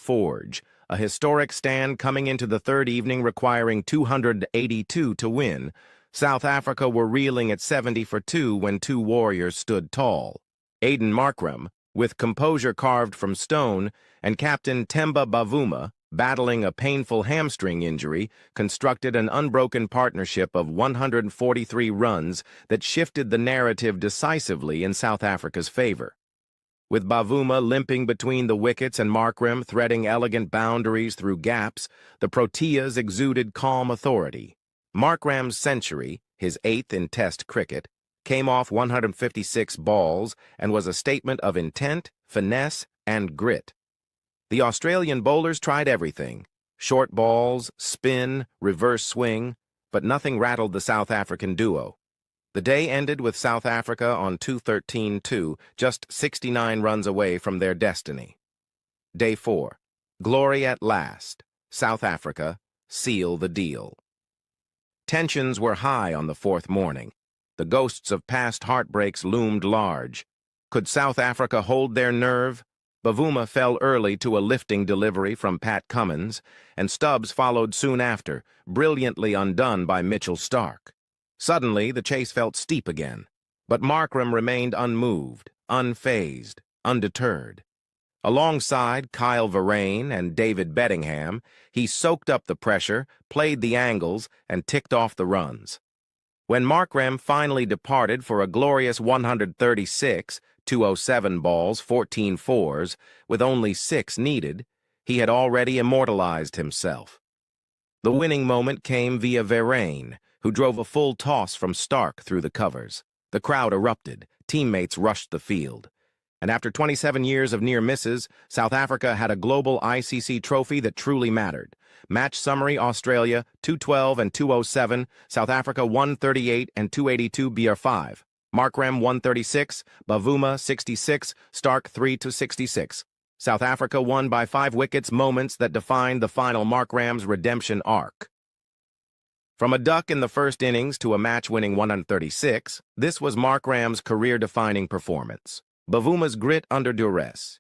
Forge, a historic stand coming into the third evening requiring 282 to win. South Africa were reeling at 70 for 2 when two warriors stood tall. Aiden Markram, with composure carved from stone, and Captain Temba Bavuma, battling a painful hamstring injury, constructed an unbroken partnership of 143 runs that shifted the narrative decisively in South Africa's favor. With Bavuma limping between the wickets and Markram threading elegant boundaries through gaps, the Proteas exuded calm authority. Markram's century, his 8th in Test cricket, came off 156 balls and was a statement of intent, finesse, and grit. The Australian bowlers tried everything: short balls, spin, reverse swing, but nothing rattled the South African duo. The day ended with South Africa on 213-2, just 69 runs away from their destiny. Day 4. Glory at last. South Africa, seal the deal. Tensions were high on the fourth morning. The ghosts of past heartbreaks loomed large. Could South Africa hold their nerve? Bavuma fell early to a lifting delivery from Pat Cummins, and Stubbs followed soon after, brilliantly undone by Mitchell Starc. Suddenly, the chase felt steep again, but Markram remained unmoved, unfazed, undeterred. Alongside Kyle Verreynne and David Bedingham, he soaked up the pressure, played the angles, and ticked off the runs. When Markram finally departed for a glorious 136, 207 balls, 14 fours, with only 6 needed, he had already immortalized himself. The winning moment came via Verreynne, who drove a full toss from Starc through the covers. The crowd erupted, teammates rushed the field. And after 27 years of near misses, South Africa had a global ICC trophy that truly mattered. Match summary: Australia 212 and 207, South Africa 138 and 282 BR5. Markram 136, Bavuma 66, Starc 3-66. South Africa won by 5 wickets, moments that defined the final Markram's redemption arc. From a duck in the first innings to a match-winning 136, this was Markram's career-defining performance. Bavuma's grit under duress.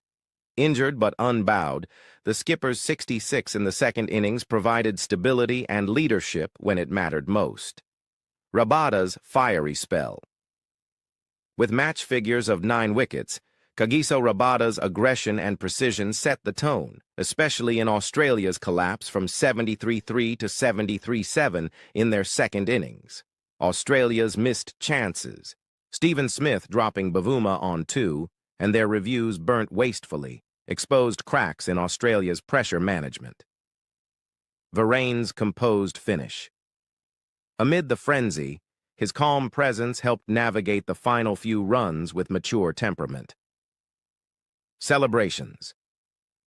Injured but unbowed, the skipper's 66 in the second innings provided stability and leadership when it mattered most. Rabada's fiery spell. With match figures of 9 wickets, Kagiso Rabada's aggression and precision set the tone, especially in Australia's collapse from 73-3 to 73-7 in their second innings. Australia's missed chances. Stephen Smith dropping Bavuma on 2, and their reviews burnt wastefully, exposed cracks in Australia's pressure management. Verreynne's composed finish. Amid the frenzy, his calm presence helped navigate the final few runs with mature temperament. Celebrations.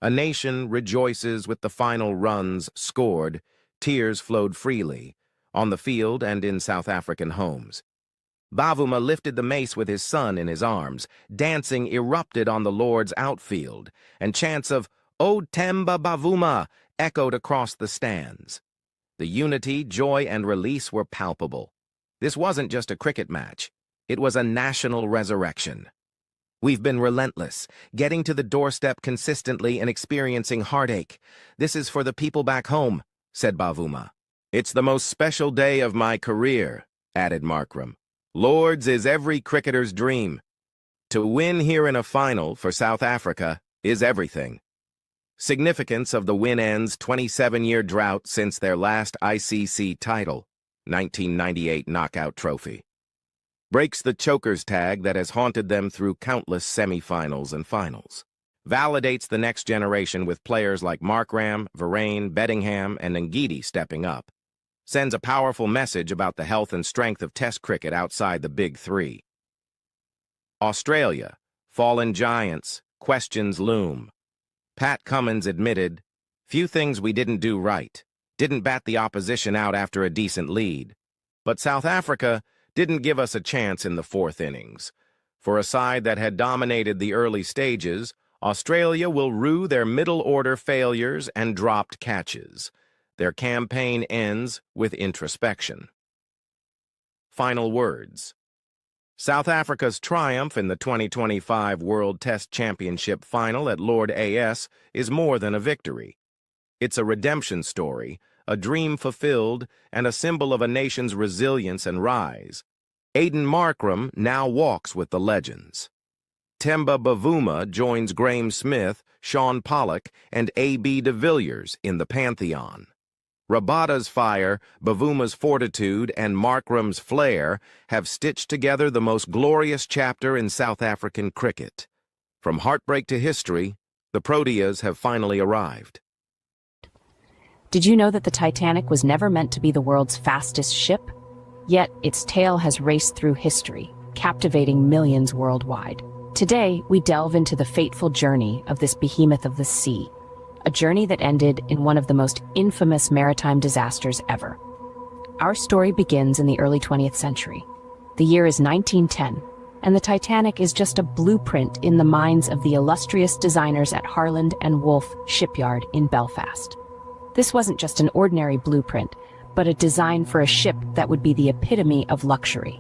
A nation rejoices with the final runs scored, tears flowed freely, on the field and in South African homes. Bavuma lifted the mace with his son in his arms, dancing erupted on the Lord's outfield, and chants of "O Temba Bavuma" echoed across the stands. The unity, joy, and release were palpable. This wasn't just a cricket match. It was a national resurrection. "We've been relentless, getting to the doorstep consistently and experiencing heartache. This is for the people back home," said Bavuma. "It's the most special day of my career," added Markram. "Lords is every cricketer's dream. To win here in a final for South Africa is everything." Significance of the win ends 27-year drought since their last ICC title, 1998 knockout trophy. Breaks the choker's tag that has haunted them through countless semifinals and finals. Validates the next generation with players like Markram, Verreynne, Bedingham, and Ngidi stepping up. Sends a powerful message about the health and strength of Test cricket outside the Big Three. Australia, fallen giants, questions loom. Pat Cummins admitted, "Few things we didn't do right. Didn't bat the opposition out after a decent lead. But South Africa didn't give us a chance in the fourth innings. For a side that had dominated the early stages, Australia will rue their middle-order failures and dropped catches. Their campaign ends with introspection." Final words. South Africa's triumph in the 2025 World Test Championship final at Lord AS is more than a victory. It's a redemption story, a dream fulfilled, and a symbol of a nation's resilience and rise. Aiden Markram now walks with the legends. Temba Bavuma joins Graeme Smith, Sean Pollock, and A.B. de Villiers in the Pantheon. Rabada's fire, Bavuma's fortitude, and Markram's flair have stitched together the most glorious chapter in South African cricket. From heartbreak to history, the Proteas have finally arrived. Did you know that the Titanic was never meant to be the world's fastest ship? Yet its tale has raced through history, captivating millions worldwide. Today, we delve into the fateful journey of this behemoth of the sea, a journey that ended in one of the most infamous maritime disasters ever. Our story begins in the early 20th century. The year is 1910, and the Titanic is just a blueprint in the minds of the illustrious designers at Harland and Wolff shipyard in Belfast. This wasn't just an ordinary blueprint, but a design for a ship that would be the epitome of luxury.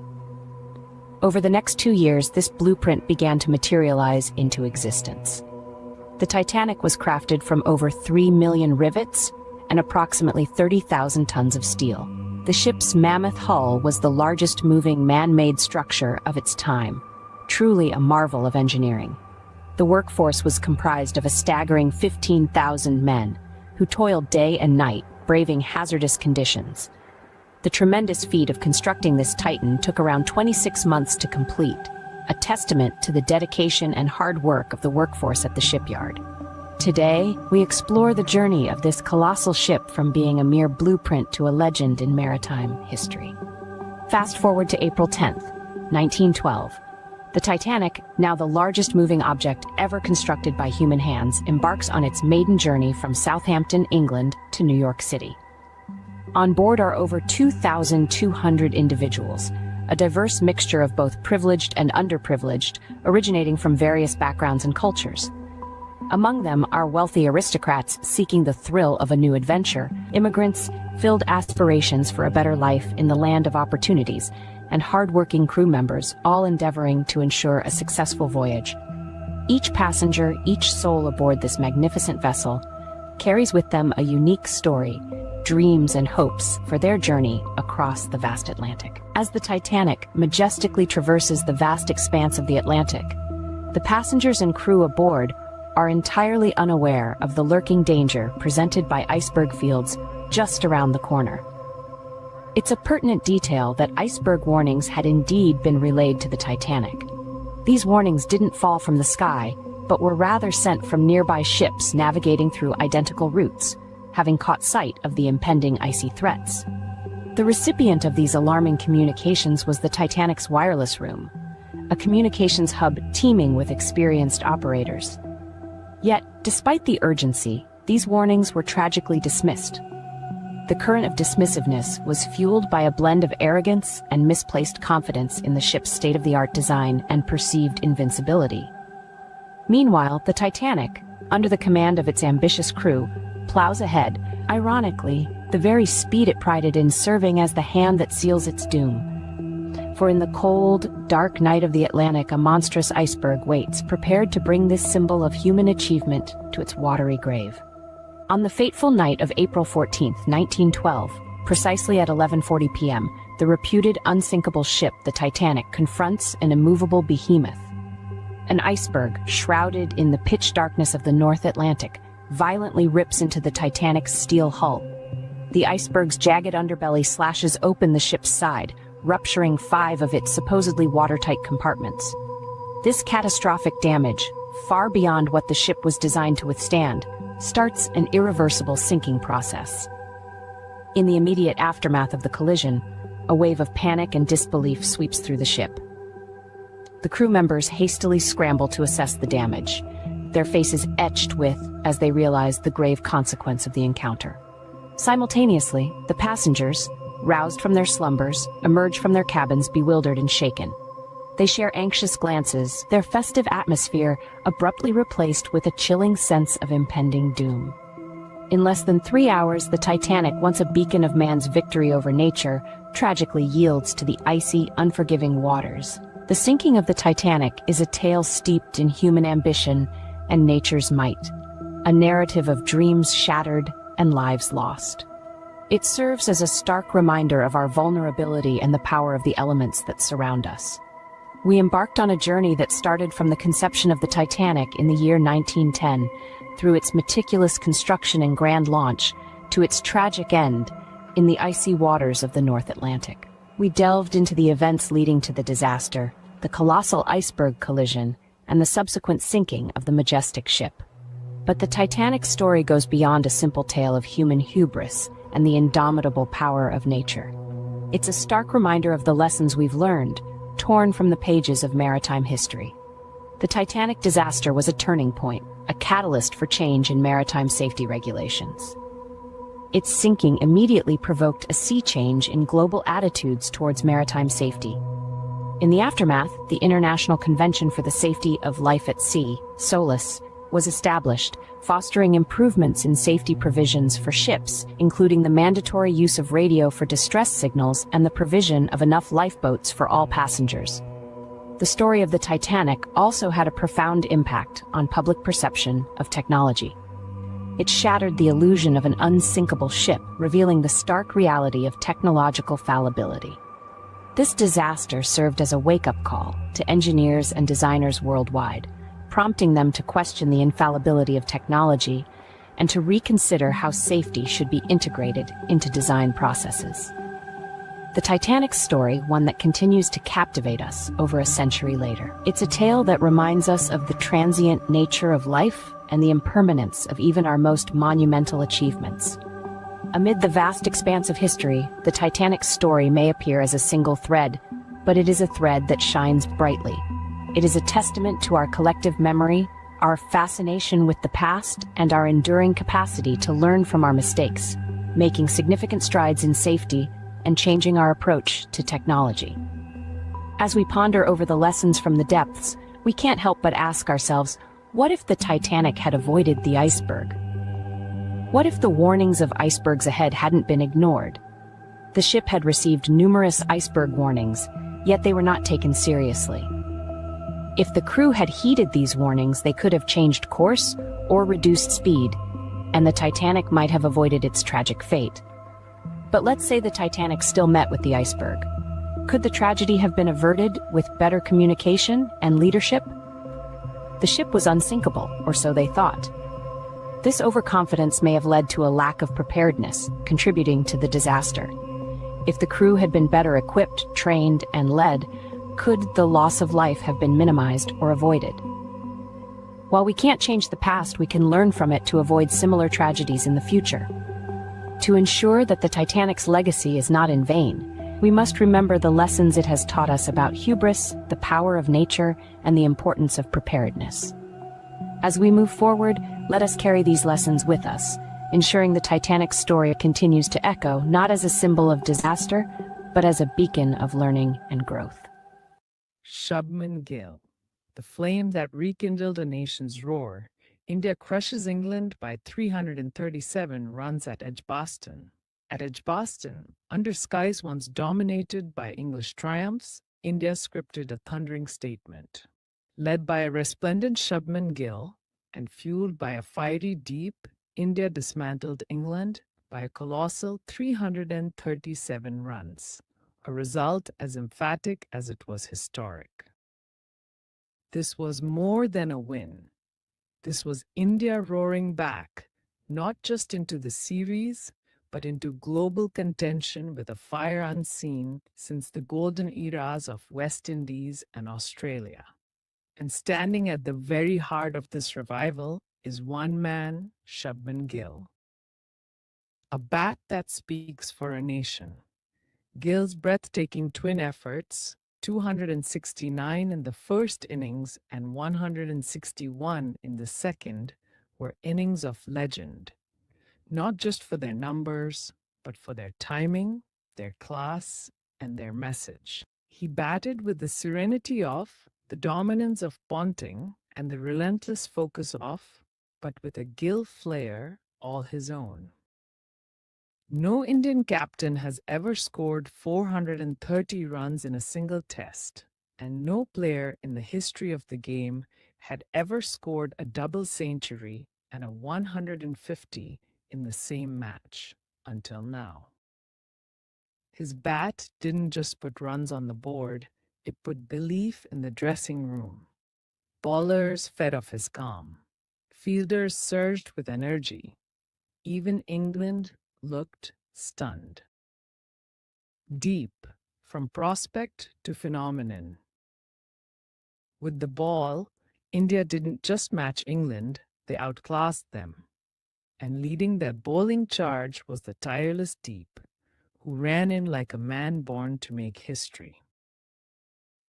Over the next 2 years, this blueprint began to materialize into existence. The Titanic was crafted from over 3 million rivets and approximately 30,000 tons of steel. The ship's mammoth hull was the largest moving man-made structure of its time, truly a marvel of engineering. The workforce was comprised of a staggering 15,000 men, who toiled day and night, braving hazardous conditions. The tremendous feat of constructing this Titan took around 26 months to complete, a testament to the dedication and hard work of the workforce at the shipyard. Today, we explore the journey of this colossal ship from being a mere blueprint to a legend in maritime history. Fast forward to April 10th, 1912. The Titanic, now the largest moving object ever constructed by human hands, embarks on its maiden journey from Southampton, England, to New York City. On board are over 2,200 individuals, a diverse mixture of both privileged and underprivileged, originating from various backgrounds and cultures. Among them are wealthy aristocrats seeking the thrill of a new adventure, immigrants filled aspirations for a better life in the land of opportunities, and hard-working crew members, all endeavoring to ensure a successful voyage. Each passenger, each soul aboard this magnificent vessel, carries with them a unique story, dreams and hopes for their journey across the vast Atlantic. As the Titanic majestically traverses the vast expanse of the Atlantic, the passengers and crew aboard are entirely unaware of the lurking danger presented by iceberg fields just around the corner. It's a pertinent detail that iceberg warnings had indeed been relayed to the Titanic. These warnings didn't fall from the sky, but were rather sent from nearby ships navigating through identical routes, having caught sight of the impending icy threats. The recipient of these alarming communications was the Titanic's wireless room, a communications hub teeming with experienced operators. Yet, despite the urgency, these warnings were tragically dismissed. The current of dismissiveness was fueled by a blend of arrogance and misplaced confidence in the ship's state-of-the-art design and perceived invincibility. Meanwhile, the Titanic, under the command of its ambitious crew, plows ahead, ironically, the very speed it prided in serving as the hand that seals its doom. For in the cold, dark night of the Atlantic, a monstrous iceberg waits, prepared to bring this symbol of human achievement to its watery grave. On the fateful night of April 14, 1912, precisely at 11:40 p.m., the reputed unsinkable ship, the Titanic, confronts an immovable behemoth. An iceberg, shrouded in the pitch darkness of the North Atlantic, violently rips into the Titanic's steel hull. The iceberg's jagged underbelly slashes open the ship's side, rupturing 5 of its supposedly watertight compartments. This catastrophic damage, far beyond what the ship was designed to withstand, starts an irreversible sinking process. In the immediate aftermath of the collision, a wave of panic and disbelief sweeps through the ship. The crew members hastily scramble to assess the damage, their faces etched with as they realize the grave consequence of the encounter. Simultaneously, the passengers, roused from their slumbers, emerge from their cabins bewildered and shaken. They share anxious glances, their festive atmosphere abruptly replaced with a chilling sense of impending doom. In less than 3 hours, the Titanic, once a beacon of man's victory over nature, tragically yields to the icy, unforgiving waters. The sinking of the Titanic is a tale steeped in human ambition and nature's might, a narrative of dreams shattered and lives lost. It serves as a stark reminder of our vulnerability and the power of the elements that surround us. We embarked on a journey that started from the conception of the Titanic in the year 1910, through its meticulous construction and grand launch, to its tragic end in the icy waters of the North Atlantic. We delved into the events leading to the disaster, the colossal iceberg collision, and the subsequent sinking of the majestic ship. But the Titanic's story goes beyond a simple tale of human hubris and the indomitable power of nature. It's a stark reminder of the lessons we've learned, torn from the pages of maritime history. The Titanic disaster was a turning point, a catalyst for change in maritime safety regulations. Its sinking immediately provoked a sea change in global attitudes towards maritime safety. In the aftermath, the International Convention for the Safety of Life at Sea, SOLAS, was established, fostering improvements in safety provisions for ships, including the mandatory use of radio for distress signals and the provision of enough lifeboats for all passengers. The story of the Titanic also had a profound impact on public perception of technology. It shattered the illusion of an unsinkable ship, revealing the stark reality of technological fallibility. This disaster served as a wake-up call to engineers and designers worldwide, prompting them to question the infallibility of technology and to reconsider how safety should be integrated into design processes. The Titanic's story, one that continues to captivate us over a century later. It's a tale that reminds us of the transient nature of life and the impermanence of even our most monumental achievements. Amid the vast expanse of history, the Titanic's story may appear as a single thread, but it is a thread that shines brightly. It is a testament to our collective memory, our fascination with the past, and our enduring capacity to learn from our mistakes, making significant strides in safety and changing our approach to technology. As we ponder over the lessons from the depths, we can't help but ask ourselves, what if the Titanic had avoided the iceberg? What if the warnings of icebergs ahead hadn't been ignored? The ship had received numerous iceberg warnings, yet they were not taken seriously. If the crew had heeded these warnings, they could have changed course or reduced speed, and the Titanic might have avoided its tragic fate. But let's say the Titanic still met with the iceberg. Could the tragedy have been averted with better communication and leadership? The ship was unsinkable, or so they thought. This overconfidence may have led to a lack of preparedness, contributing to the disaster. If the crew had been better equipped, trained, and led, could the loss of life have been minimized or avoided? While we can't change the past, we can learn from it to avoid similar tragedies in the future. To ensure that the Titanic's legacy is not in vain, we must remember the lessons it has taught us about hubris, the power of nature, and the importance of preparedness. As we move forward, let us carry these lessons with us, ensuring the Titanic's story continues to echo not as a symbol of disaster, but as a beacon of learning and growth. Shubman Gill, the flame that rekindled a nation's roar. India crushes England by 337 runs at Edgbaston. At Edgbaston, under skies once dominated by English triumphs, India scripted a thundering statement. Led by a resplendent Shubman Gill and fueled by a fiery deep, India dismantled England by a colossal 337 runs, a result as emphatic as it was historic. This was more than a win. This was India roaring back, not just into the series, but into global contention with a fire unseen since the golden eras of West Indies and Australia. And standing at the very heart of this revival is one man, Shubman Gill. A bat that speaks for a nation. Gill's breathtaking twin efforts, 269 in the first innings and 161 in the second, were innings of legend, not just for their numbers, but for their timing, their class, and their message. He batted with the serenity of, the dominance of Ponting, and the relentless focus of, but with a Gill flair all his own. No Indian captain has ever scored 430 runs in a single test, and no player in the history of the game had ever scored a double century and a 150 in the same match until now. His bat didn't just put runs on the board, it put belief in the dressing room. Bowlers fed off his calm. Fielders surged with energy. Even England looked stunned. Deep, from prospect to phenomenon. With the ball, India didn't just match England, they outclassed them. And leading their bowling charge was the tireless Deep, who ran in like a man born to make history.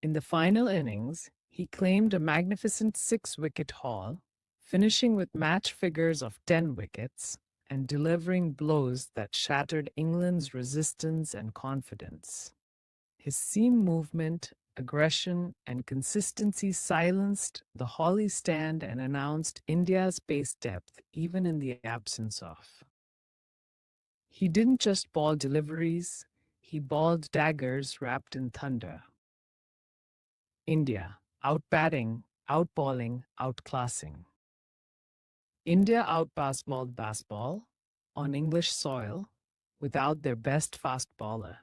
In the final innings, he claimed a magnificent 6-wicket haul, finishing with match figures of 10 wickets and delivering blows that shattered England's resistance and confidence. His seam movement, aggression, and consistency silenced the Holly stand and announced India's pace depth even in the absence of. He didn't just ball deliveries, he balled daggers wrapped in thunder. India, out-batting, out-balling, outclassing. India out-baseballed baseball on English soil without their best fast bowler,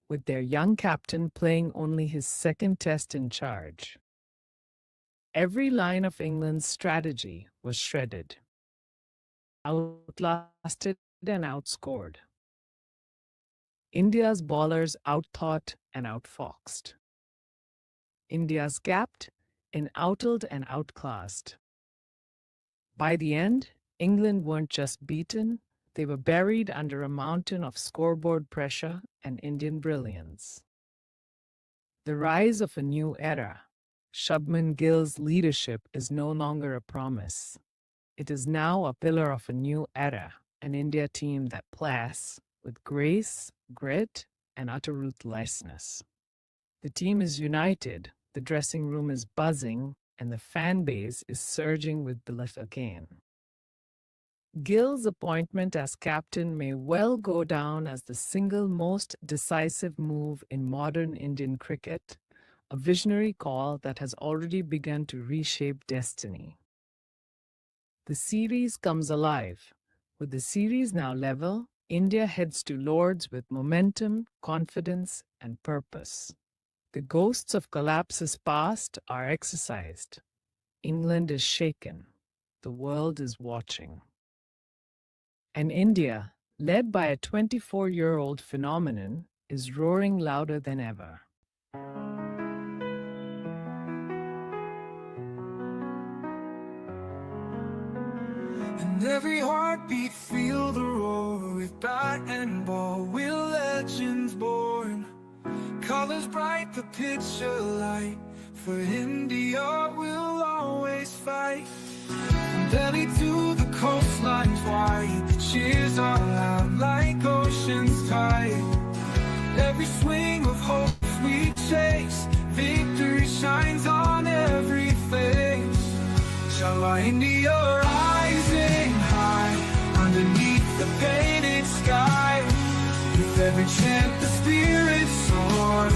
with their young captain playing only his second test in charge. Every line of England's strategy was shredded, outlasted and outscored. India's bowlers outthought and outfoxed. India's gapped and outled and outclassed. By the end, England weren't just beaten, they were buried under a mountain of scoreboard pressure and Indian brilliance. The rise of a new era. Shubman Gill's leadership is no longer a promise. It is now a pillar of a new era, an India team that plays with grace, grit, and utter ruthlessness. The team is united, the dressing room is buzzing, and the fan base is surging with belief again. Gill's appointment as captain may well go down as the single most decisive move in modern Indian cricket, a visionary call that has already begun to reshape destiny. The series comes alive. With the series now level, India heads to Lord's with momentum, confidence, and purpose. The ghosts of collapses past are exorcised. England is shaken. The world is watching. And India, led by a 24-year-old phenomenon, is roaring louder than ever. And every heartbeat feel the roar. With bat and ball, we're legends born. Colors bright, the picture light. For India, we'll always fight. From Delhi to the coastlines wide, the cheers are loud like ocean's tide. Every swing of hope we chase, victory shines on every face. Shall our India rising high, underneath the painted sky. With every chant the spirit soars,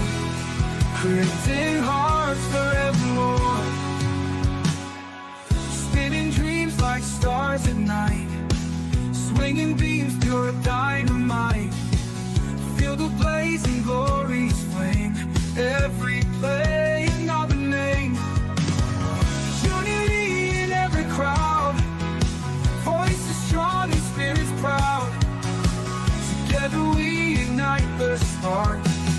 creating hearts forevermore. Spinning dreams like stars at night, swinging beams pure dynamite. Feel the blazing glories flame, every play another name. Unity in every crowd, voices strong and spirits proud. Together we ignite the spark,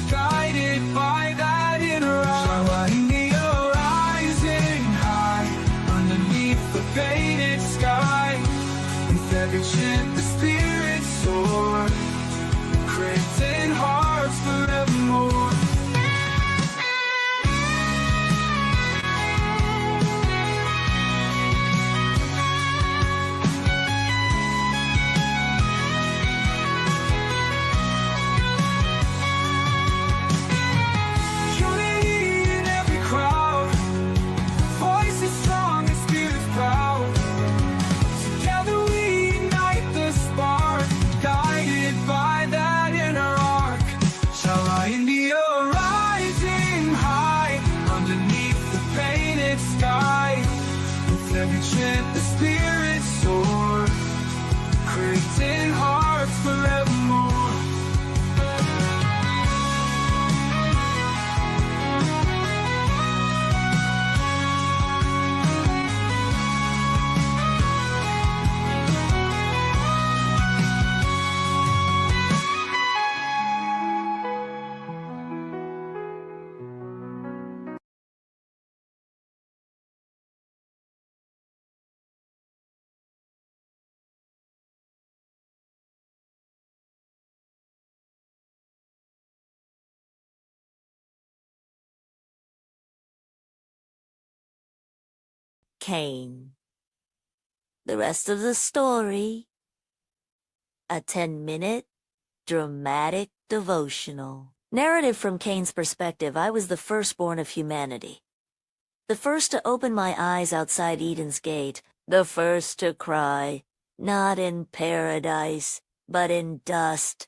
guided by that inner eye. India rising high, underneath the painted sky. With every chant the spirits soar, creating hearts forevermore. Guided in hearts forevermore. Cain. The rest of the story, a 10-minute dramatic devotional. Narrative from Cain's perspective. I was the firstborn of humanity. The first to open my eyes outside Eden's gate. The first to cry, not in paradise, but in dust.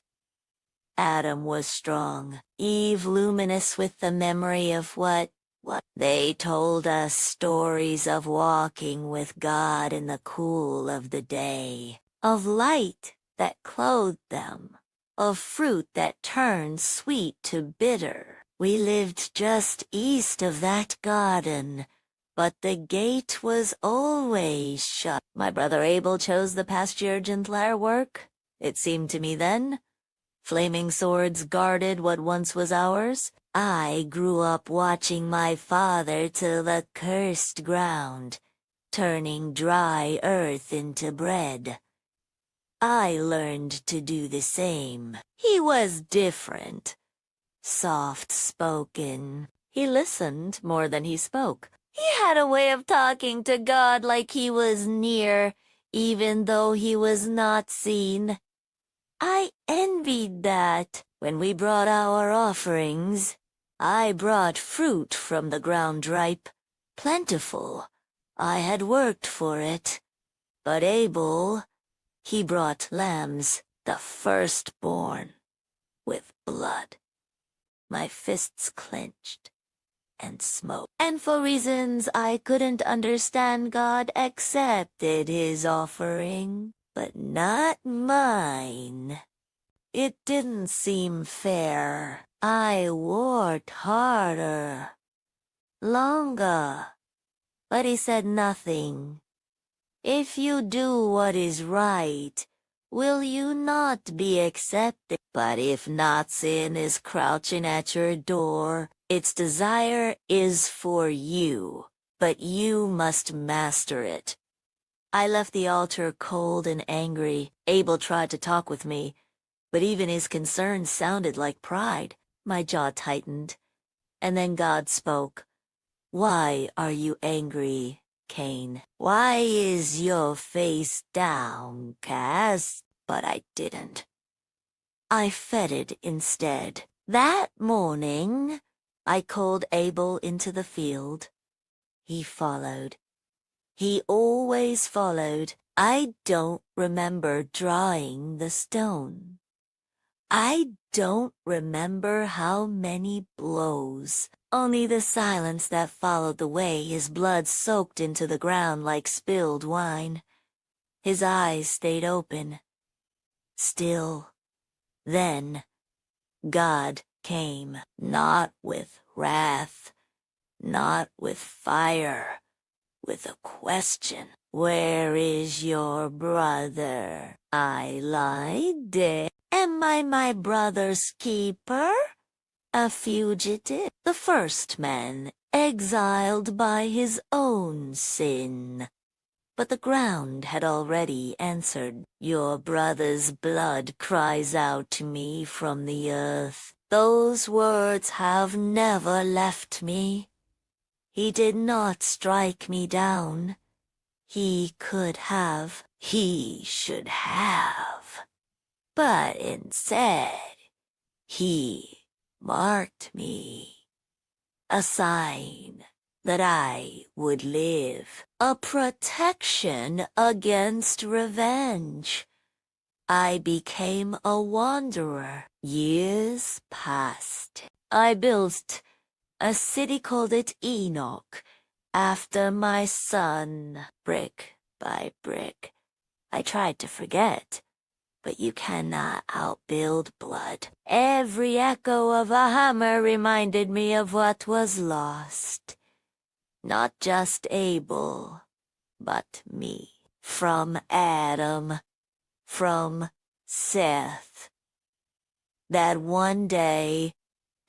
Adam was strong, Eve luminous with the memory of what they told us stories of walking with God in the cool of the day, of light that clothed them, of fruit that turned sweet to bitter. We lived just east of that garden, but the gate was always shut. My brother Abel chose the pasture gentler work, it seemed to me then. Flaming swords guarded what once was ours. I grew up watching my father till the cursed ground, turning dry earth into bread. I learned to do the same. He was different. Soft-spoken. He listened more than he spoke. He had a way of talking to God like he was near, even though he was not seen. I envied that. When we brought our offerings, I brought fruit from the ground ripe, plentiful. I had worked for it. But Abel, he brought lambs, the firstborn, with blood. My fists clenched and smote. And for reasons I couldn't understand, God accepted his offering. But not mine. It didn't seem fair. I worked harder, longer, but he said nothing. If you do what is right, will you not be accepted? But if not, sin is crouching at your door. Its desire is for you, but you must master it. I left the altar cold and angry. Abel tried to talk with me, but even his concerns sounded like pride. My jaw tightened, and then God spoke. Why are you angry, Cain? Why is your face downcast? But I didn't. I fed it instead. That morning, I called Abel into the field. He followed. He always followed. I don't remember drawing the stone. I don't remember how many blows. Only the silence that followed the way his blood soaked into the ground like spilled wine. His eyes stayed open. Still. Then, God came, not with wrath, not with fire, with a question. Where is your brother? I lied. Am I my brother's keeper? A fugitive? The first man, exiled by his own sin. But the ground had already answered. Your brother's blood cries out to me from the earth. Those words have never left me. He did not strike me down. He could have. He should have. But instead, he marked me. A sign that I would live. A protection against revenge. I became a wanderer. Years passed. I built a city, called it Enoch, after my son, brick by brick. I tried to forget. but you cannot outbuild blood. Every echo of a hammer reminded me of what was lost. Not just Abel, but me. From Adam, from Seth. That one day,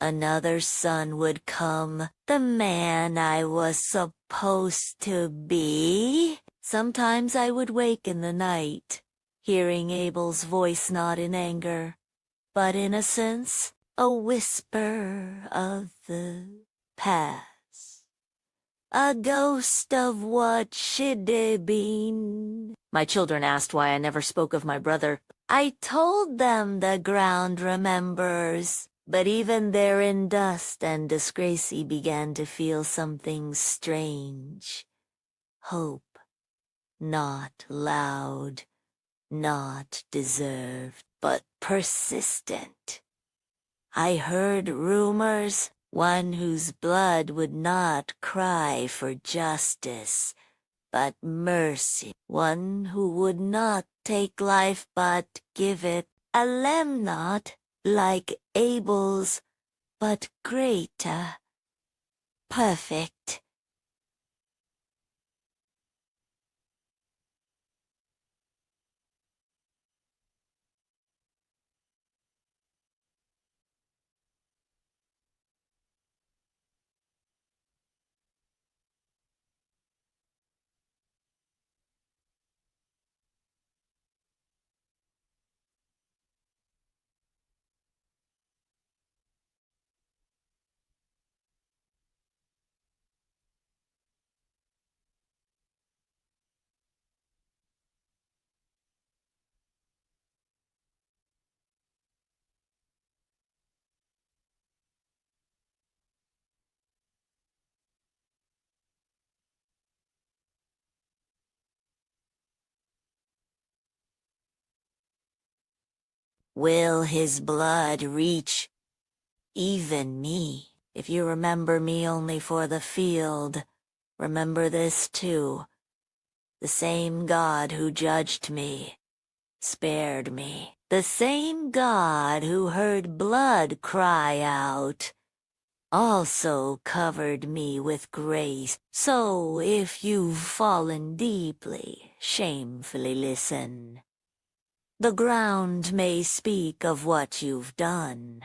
another son would come, the man I was supposed to be. Sometimes I would wake in the night, hearing Abel's voice not in anger, but in a sense, a whisper of the past. A ghost of what should have been. My children asked why I never spoke of my brother. I told them the ground remembers, but even there in dust and disgrace he began to feel something strange. Hope. Not loud, not deserved, but persistent. I heard rumors, one whose blood would not cry for justice, but mercy, one who would not take life but give it, a lamb not like Abel's, but greater, perfect. Will his blood reach even me? If you remember me only for the field, remember this too. The same God who judged me, spared me. The same God who heard blood cry out, also covered me with grace. So if you've fallen deeply, shamefully listen. The ground may speak of what you've done,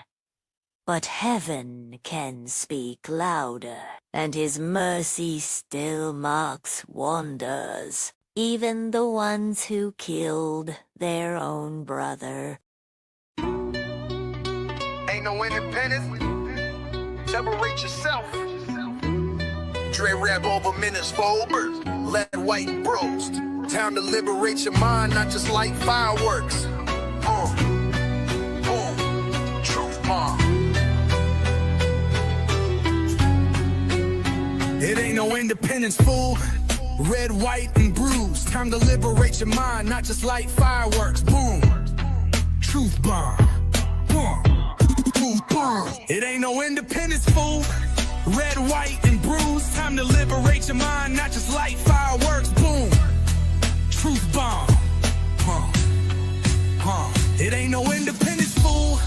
but heaven can speak louder, and his mercy still marks wonders, even the ones who killed their own brother. Ain't no independence. Separate yourself. Dre rap over minutes for Ubers. Let white bros. Time to liberate your mind, not just like fireworks. Truth bomb. It ain't no independence, fool. Red, white, and bruised. Time to liberate your mind, not just like fireworks. Boom. Truth bomb. Boom. Truth bomb. It ain't no independence, fool. Red, white, and bruised. Time to liberate your mind, not just like fireworks. Boom. Truth bomb. It ain't no independence, fool.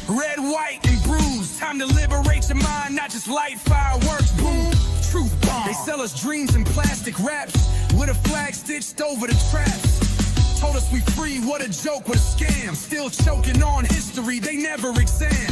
Red, white, and bruised. Time to liberate your mind, not just light fireworks. Boom. Truth bomb. They sell us dreams in plastic wraps with a flag stitched over the traps. Told us we free, what a joke, what a scam. Still choking on history, they never exam.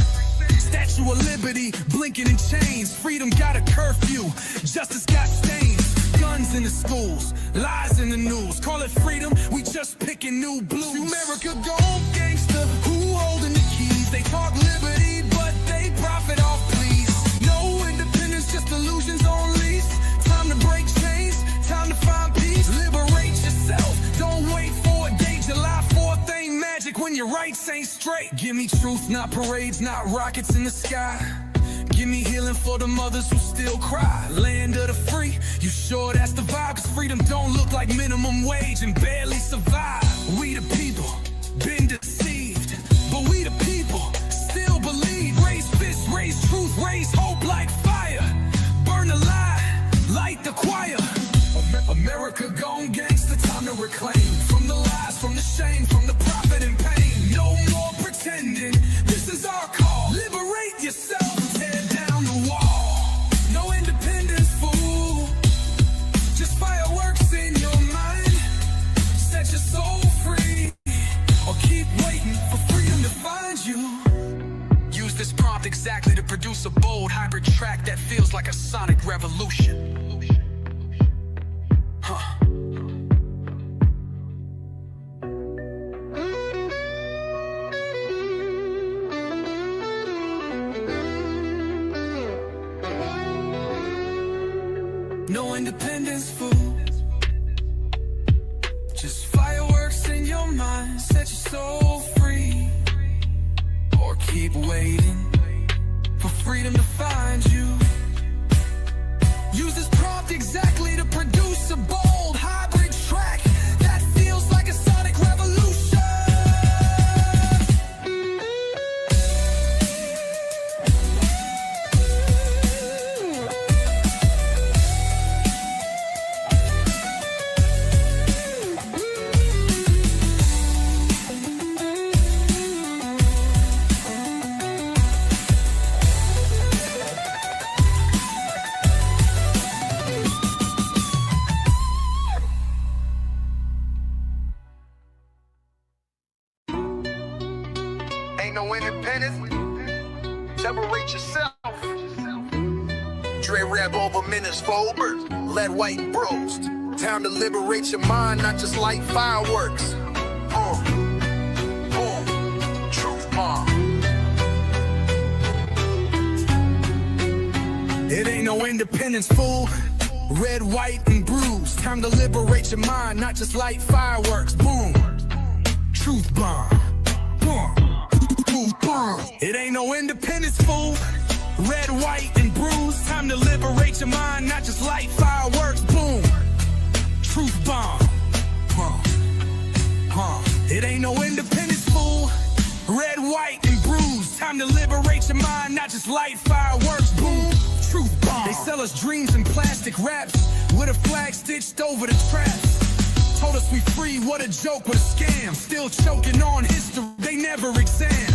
Statue of Liberty, blinking in chains. Freedom got a curfew, justice got stains. Guns in the schools, lies in the news. Call it freedom, we just picking new blues. America gold gangster, who holding the keys? They talk liberty, but they profit off please. No independence, just illusions on lease. Time to break chains, time to find peace. Liberate yourself, don't wait for a day. July 4th ain't magic when your rights ain't straight. Give me truth, not parades, not rockets in the sky. Give me healing for the mothers who still cry. Land of the free, you sure that's the vibe? Cause freedom don't look like minimum wage and barely survive. We the people, been deceived, but we the people, still believe. Raise fists, raise truth, raise hope like fire. Burn the lie, light the choir. America gone gangsta, time to reclaim. From the lies, from the shame, from the profit and pain. produce a bold hybrid track that feels like a sonic revolution. No independence, fool. Just fireworks in your mind. Set your soul free. Or keep waiting for freedom to find you. Use this prompt exactly to produce a bold hybrid track that feels like a sonic revolution. Ain't no independence. Separate yourself. Dre rap over minutes forward. Let white bros. Time to liberate your mind, not just light fireworks. Truth bomb. It ain't no independence, fool. Red, white, and bruised. Time to liberate your mind, not just light fireworks. Boom. Truth bomb. Boom. Truth bomb. It ain't no independence, fool. Red, white, and bruised. Time to liberate your mind, not just light fireworks. Boom. Truth bomb. It ain't no independence, fool. Red, white, and bruised. Time to liberate your mind, not just light fireworks. Boom. Truth bomb. They sell us dreams in plastic wraps with a flag stitched over the traps. Told us we free, what a joke, what a scam. Still choking on history, they never exam.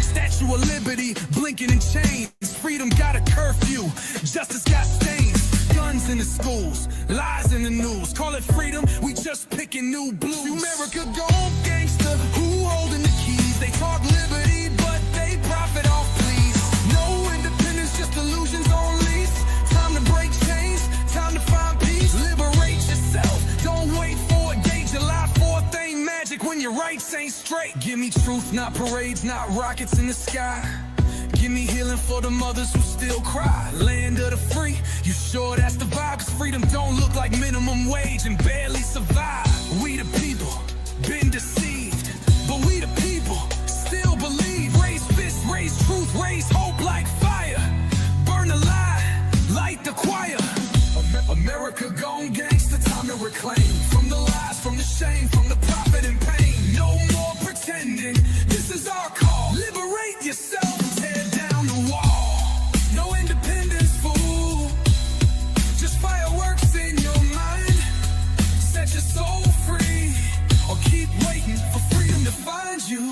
Statue of Liberty, blinking in chains. Freedom got a curfew, justice got stains. Guns in the schools, lies in the news. Call it freedom, we just picking new blues. America gone gangster, who holding the keys? They talk liberty, but they profit off please. No independence, just illusions on lease. Time to break chains, time to find peace. Liberate yourself, don't wait for a day. July 4th ain't magic when your rights ain't straight. Give me truth, not parades, not rockets in the sky. Give me healing for the mothers who still cry. Land of the free, you sure that's the vibe? 'Cause freedom don't look like minimum wage and barely survive. We the people, been deceived, but we the people, still believe. Raise fists, raise truth, raise hope like fire. Burn the lie, light the choir. America gone gangster, time to reclaim. From the lies, from the shame, from the profit and pain. No more pretending, this is our call. Liberate yourself, tear down the wall. No independence, fool. Just fireworks in your mind. Set your soul free, or keep waiting for freedom to find you.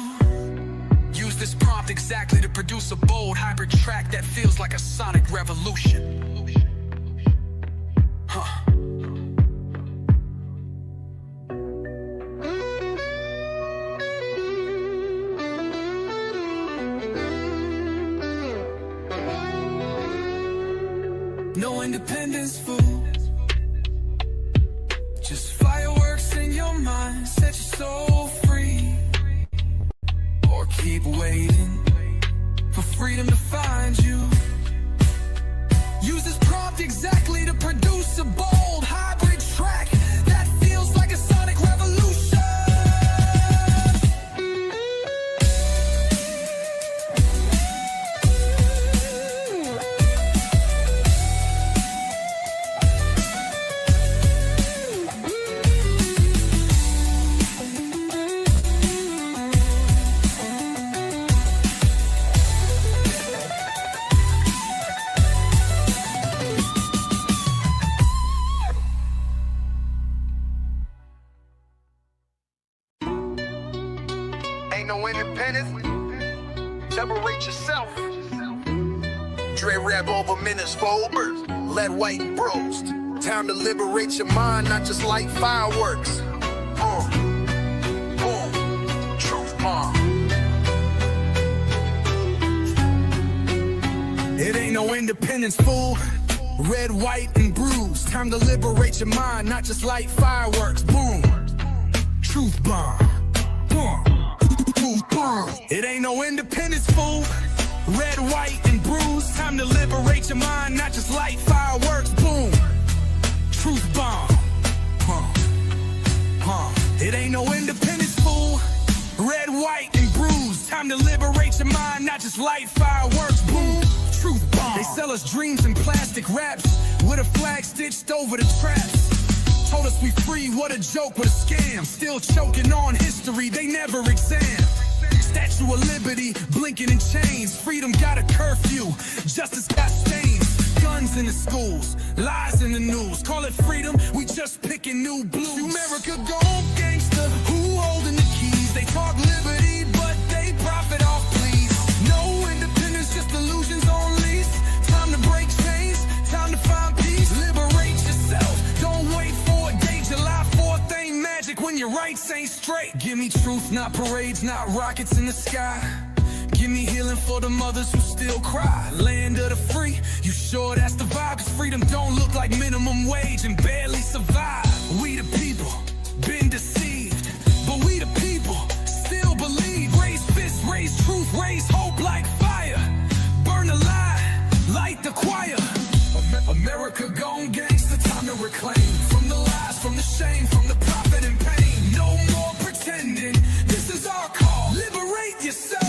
Use this prompt exactly to produce a bold hybrid track that feels like a sonic revolution. No independence, fool. Just fireworks in your mind. Set your soul free, or keep waiting for freedom to find you. Use this prompt exactly to produce a bold hybrid track that feels like a sonic revolution. Ain't no independence. Separate yourself. Dre rap over minutes forward. Let white bros. Time to liberate your mind, not just light fireworks. Truth bomb. independence, fool. Red, white, and bruised. Time to liberate your mind, not just light fireworks. Boom. Truth bomb. Boom. Truth bomb. It ain't no independence, fool. Red, white, and bruised. Time to liberate your mind, not just light fireworks. Boom. Truth bomb. It ain't no independence, fool. Red, white, and bruised. Time to liberate your mind, not just light fireworks. Boom. Truth bomb. They sell us dreams in plastic wraps with a flag stitched over the traps. Told us we free, what a joke, what a scam. Still choking on history, they never exam. Statue of Liberty, blinking in chains. Freedom got a curfew, justice got stains. Guns in the schools, lies in the news. Call it freedom, we just picking new blues. America gone gangster, who holding the keys? They talk liberty, but they profit off please. No independence, just illusions on lease. Time to break chains, time to find peace. Liberate yourself, don't wait for a day. July 4th ain't magic when your rights ain't straight. Give me truth, not parades, not rockets in the sky. Give me healing for the mothers who still cry. Land of the free, you sure that's the vibe? Cause freedom don't look like minimum wage and barely survive. We the people, been deceived, but we the people, still believe. Raise fists, raise truth, raise hope like fire. Burn the lie, light the choir. America gone gangsta, time to reclaim. From the lies, from the shame, from the profit and pain. No more pretending, this is our call. Liberate yourself.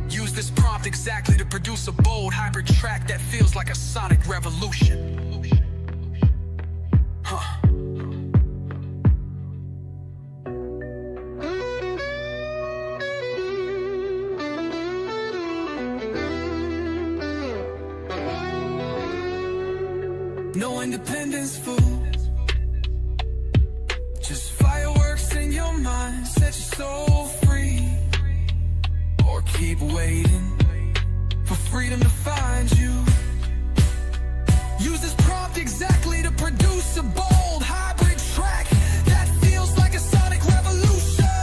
Use this prompt exactly to produce a bold hybrid track that feels like a sonic revolution. No independence, fool. Just fireworks in your mind. Set your soul free. Or keep waiting for freedom to find you. Use this prompt exactly to produce a bold hybrid track that feels like a sonic revolution.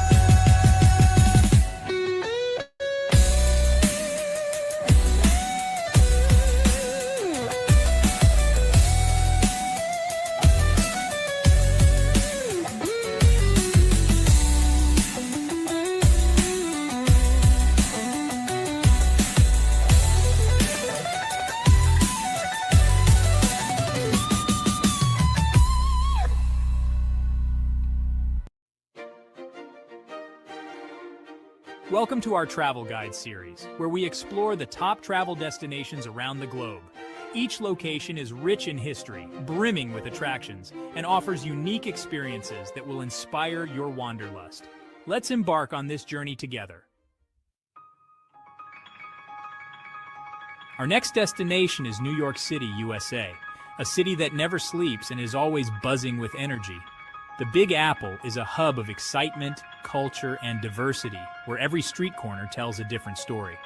Welcome to our travel guide series, where we explore the top travel destinations around the globe. Each location is rich in history, brimming with attractions, and offers unique experiences that will inspire your wanderlust. Let's embark on this journey together. Our next destination is New York City, USA, a city that never sleeps and is always buzzing with energy. The Big Apple is a hub of excitement, culture, and diversity, where every street corner tells a different story.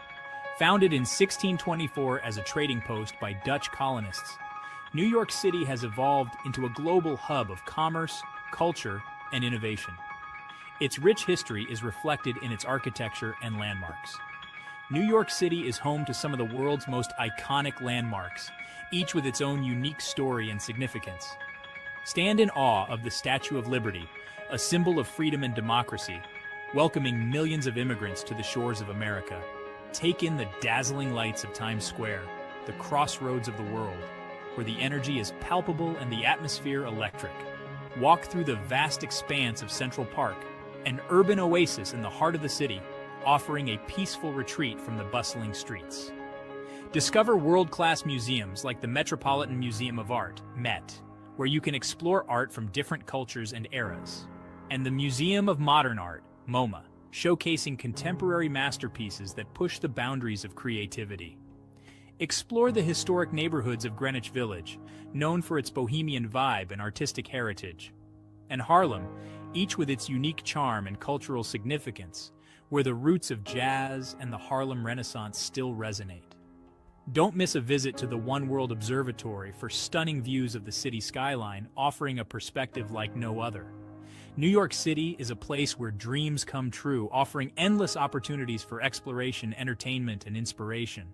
Founded in 1624 as a trading post by Dutch colonists, New York City has evolved into a global hub of commerce, culture, and innovation. Its rich history is reflected in its architecture and landmarks. New York City is home to some of the world's most iconic landmarks, each with its own unique story and significance. Stand in awe of the Statue of Liberty, a symbol of freedom and democracy, welcoming millions of immigrants to the shores of America. Take in the dazzling lights of Times Square, the crossroads of the world, where the energy is palpable and the atmosphere electric. Walk through the vast expanse of Central Park, an urban oasis in the heart of the city, offering a peaceful retreat from the bustling streets. Discover world-class museums like the Metropolitan Museum of Art, MET, where you can explore art from different cultures and eras, and the Museum of Modern Art, MoMA, showcasing contemporary masterpieces that push the boundaries of creativity. Explore the historic neighborhoods of Greenwich Village, known for its bohemian vibe and artistic heritage, and Harlem, each with its unique charm and cultural significance, where the roots of jazz and the Harlem Renaissance still resonate. Don't miss a visit to the One World Observatory for stunning views of the city skyline, offering a perspective like no other. New York City is a place where dreams come true, offering endless opportunities for exploration, entertainment, and inspiration.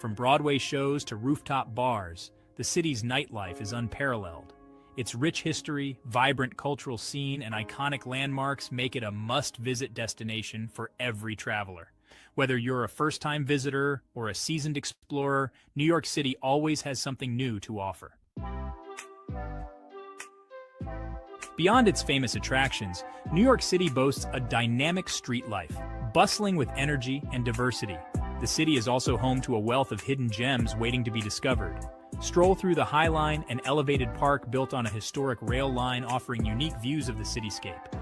From Broadway shows to rooftop bars, the city's nightlife is unparalleled. Its rich history, vibrant cultural scene, and iconic landmarks make it a must-visit destination for every traveler. Whether you're a first-time visitor or a seasoned explorer, New York City always has something new to offer. Beyond its famous attractions, New York City boasts a dynamic street life, bustling with energy and diversity. The city is also home to a wealth of hidden gems waiting to be discovered. Stroll through the High Line, an elevated park built on a historic rail line offering unique views of the cityscape.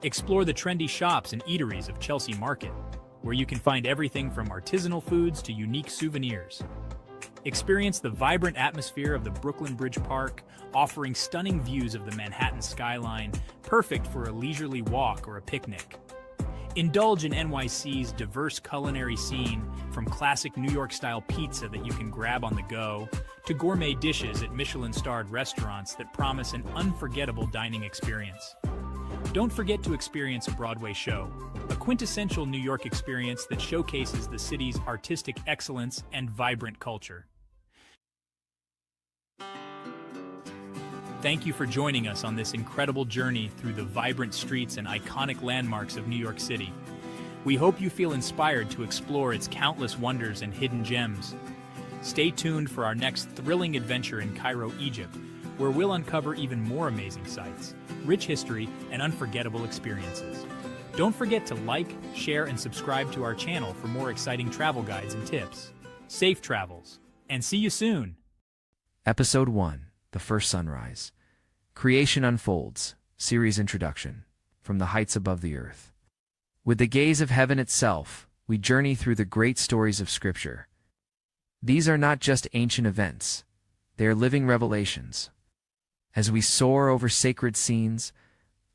Explore the trendy shops and eateries of Chelsea Market, where you can find everything from artisanal foods to unique souvenirs. Experience the vibrant atmosphere of the Brooklyn Bridge Park, offering stunning views of the Manhattan skyline, perfect for a leisurely walk or a picnic. Indulge in NYC's diverse culinary scene, from classic New York-style pizza that you can grab on the go, to gourmet dishes at Michelin-starred restaurants that promise an unforgettable dining experience. Don't forget to experience a Broadway show, a quintessential New York experience that showcases the city's artistic excellence and vibrant culture. Thank you for joining us on this incredible journey through the vibrant streets and iconic landmarks of New York City. We hope you feel inspired to explore its countless wonders and hidden gems. Stay tuned for our next thrilling adventure in Cairo, Egypt, where we'll uncover even more amazing sights, rich history, and unforgettable experiences. Don't forget to like, share, and subscribe to our channel for more exciting travel guides and tips. Safe travels, and see you soon! Episode 1. The First Sunrise. Creation Unfolds. Series Introduction. From the Heights Above the Earth. With the gaze of heaven itself, we journey through the great stories of Scripture. These are not just ancient events. They are living revelations. As we soar over sacred scenes,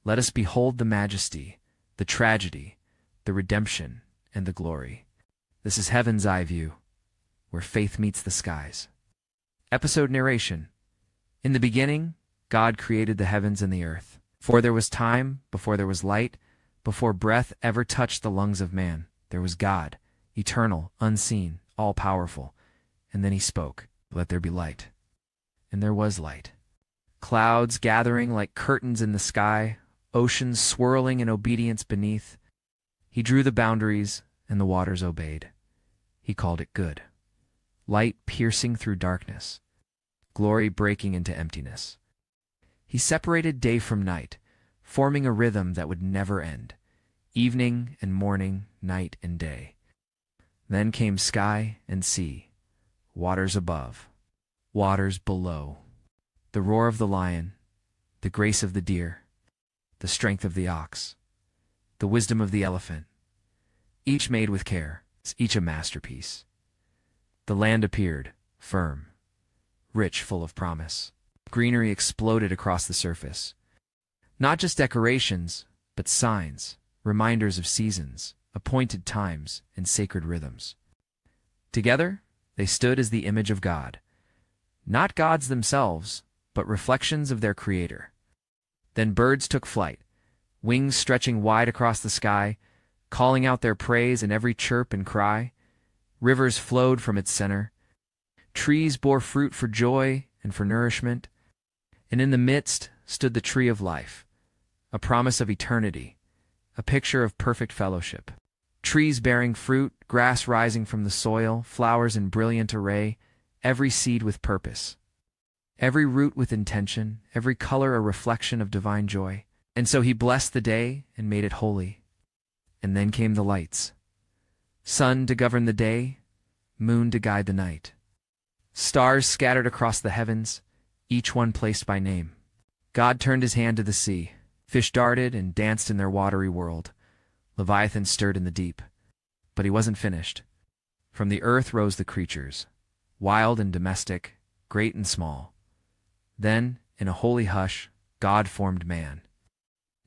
let us behold the majesty, the tragedy, the redemption, and the glory. This is Heaven's Eye View, where faith meets the skies. Episode Narration. In the beginning, God created the heavens and the earth. Before there was time, before there was light, before breath ever touched the lungs of man, there was God, eternal, unseen, all-powerful. And then he spoke, "Let there be light." And there was light. Clouds gathering like curtains in the sky, oceans swirling in obedience beneath. He drew the boundaries, and the waters obeyed. He called it good. Light piercing through darkness. Glory breaking into emptiness. He separated day from night, forming a rhythm that would never end. Evening and morning, night and day. Then came sky and sea, waters above, waters below. The roar of the lion, the grace of the deer, the strength of the ox, the wisdom of the elephant, each made with care, each a masterpiece. The land appeared, firm, rich, full of promise. Greenery exploded across the surface. Not just decorations, but signs, reminders of seasons, appointed times, and sacred rhythms. Together, they stood as the image of God. Not gods themselves, but reflections of their Creator. Then birds took flight, wings stretching wide across the sky, calling out their praise in every chirp and cry. Rivers flowed from its center. Trees bore fruit for joy and for nourishment. And in the midst stood the tree of life, a promise of eternity, a picture of perfect fellowship. Trees bearing fruit, grass rising from the soil, flowers in brilliant array, every seed with purpose. Every root with intention, every color a reflection of divine joy. And so he blessed the day and made it holy. And then came the lights. Sun to govern the day, moon to guide the night. Stars scattered across the heavens, each one placed by name. God turned his hand to the sea. Fish darted and danced in their watery world. Leviathan stirred in the deep. But he wasn't finished. From the earth rose the creatures, wild and domestic, great and small. Then, in a holy hush, God formed man.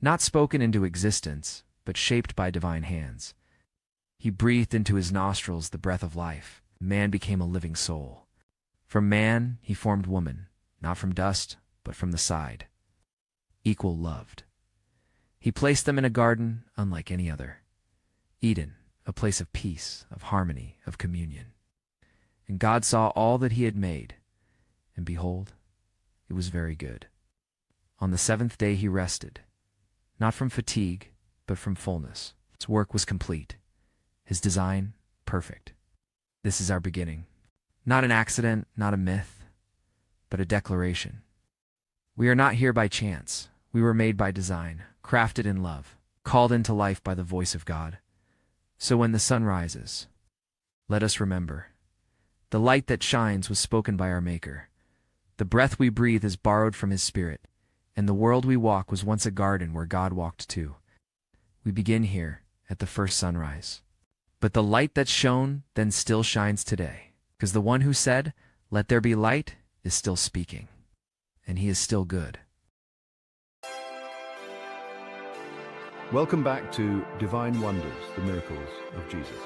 Not spoken into existence, but shaped by divine hands. He breathed into his nostrils the breath of life. Man became a living soul. From man he formed woman, not from dust, but from the side. Equal loved. He placed them in a garden unlike any other. Eden, a place of peace, of harmony, of communion. And God saw all that he had made, and behold, it was very good. On the seventh day he rested, not from fatigue, but from fullness. His work was complete, his design perfect. This is our beginning. Not an accident, not a myth, but a declaration. We are not here by chance. We were made by design, crafted in love, called into life by the voice of God. So when the sun rises, let us remember, the light that shines was spoken by our Maker. The breath we breathe is borrowed from his Spirit, and the world we walk was once a garden where God walked too. We begin here at the first sunrise. But the light that shone then still shines today, because the one who said, "Let there be light," is still speaking, and he is still good. Welcome back to Divine Wonders, the Miracles of Jesus.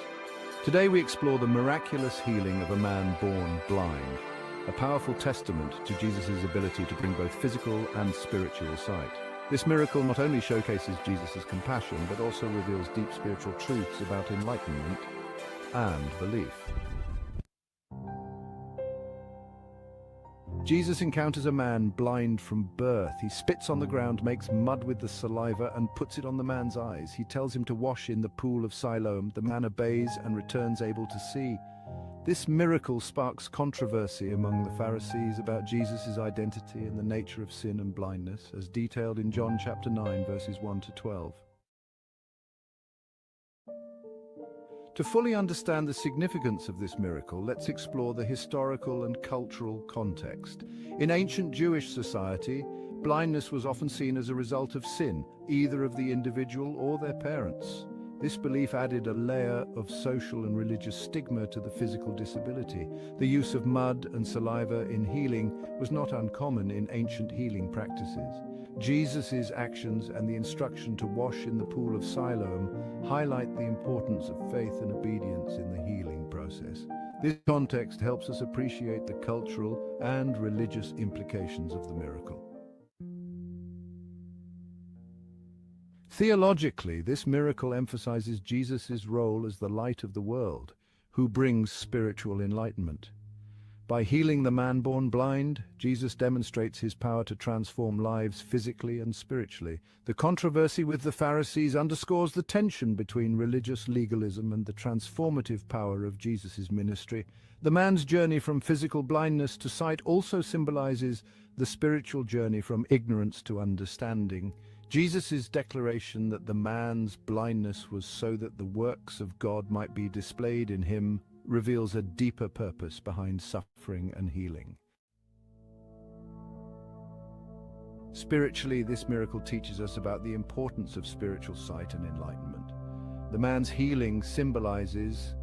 Today we explore the miraculous healing of a man born blind, a powerful testament to Jesus' ability to bring both physical and spiritual sight. This miracle not only showcases Jesus' compassion, but also reveals deep spiritual truths about enlightenment and belief. Jesus encounters a man blind from birth. He spits on the ground, makes mud with the saliva, and puts it on the man's eyes. He tells him to wash in the pool of Siloam. The man obeys and returns able to see. This miracle sparks controversy among the Pharisees about Jesus' identity and the nature of sin and blindness, as detailed in John chapter 9, verses 1 to 12. To fully understand the significance of this miracle, let's explore the historical and cultural context. In ancient Jewish society, blindness was often seen as a result of sin, either of the individual or their parents. This belief added a layer of social and religious stigma to the physical disability. The use of mud and saliva in healing was not uncommon in ancient healing practices. Jesus' actions and the instruction to wash in the pool of Siloam highlight the importance of faith and obedience in the healing process. This context helps us appreciate the cultural and religious implications of the miracle. Theologically, this miracle emphasizes Jesus' role as the light of the world, who brings spiritual enlightenment. By healing the man born blind, Jesus demonstrates his power to transform lives physically and spiritually. The controversy with the Pharisees underscores the tension between religious legalism and the transformative power of Jesus' ministry. The man's journey from physical blindness to sight also symbolizes the spiritual journey from ignorance to understanding. Jesus' declaration that the man's blindness was so that the works of God might be displayed in him reveals a deeper purpose behind suffering and healing. Spiritually, this miracle teaches us about the importance of spiritual sight and enlightenment. The man's healing symbolizes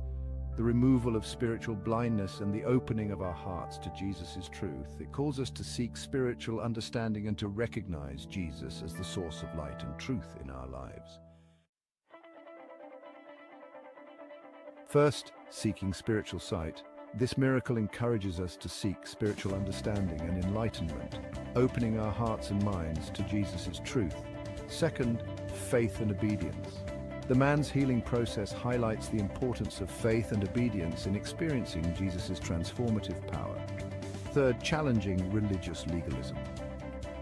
the removal of spiritual blindness and the opening of our hearts to Jesus' truth. It calls us to seek spiritual understanding and to recognize Jesus as the source of light and truth in our lives. First, seeking spiritual sight. This miracle encourages us to seek spiritual understanding and enlightenment, opening our hearts and minds to Jesus' truth. Second, faith and obedience. The man's healing process highlights the importance of faith and obedience in experiencing Jesus' transformative power. Third, challenging religious legalism.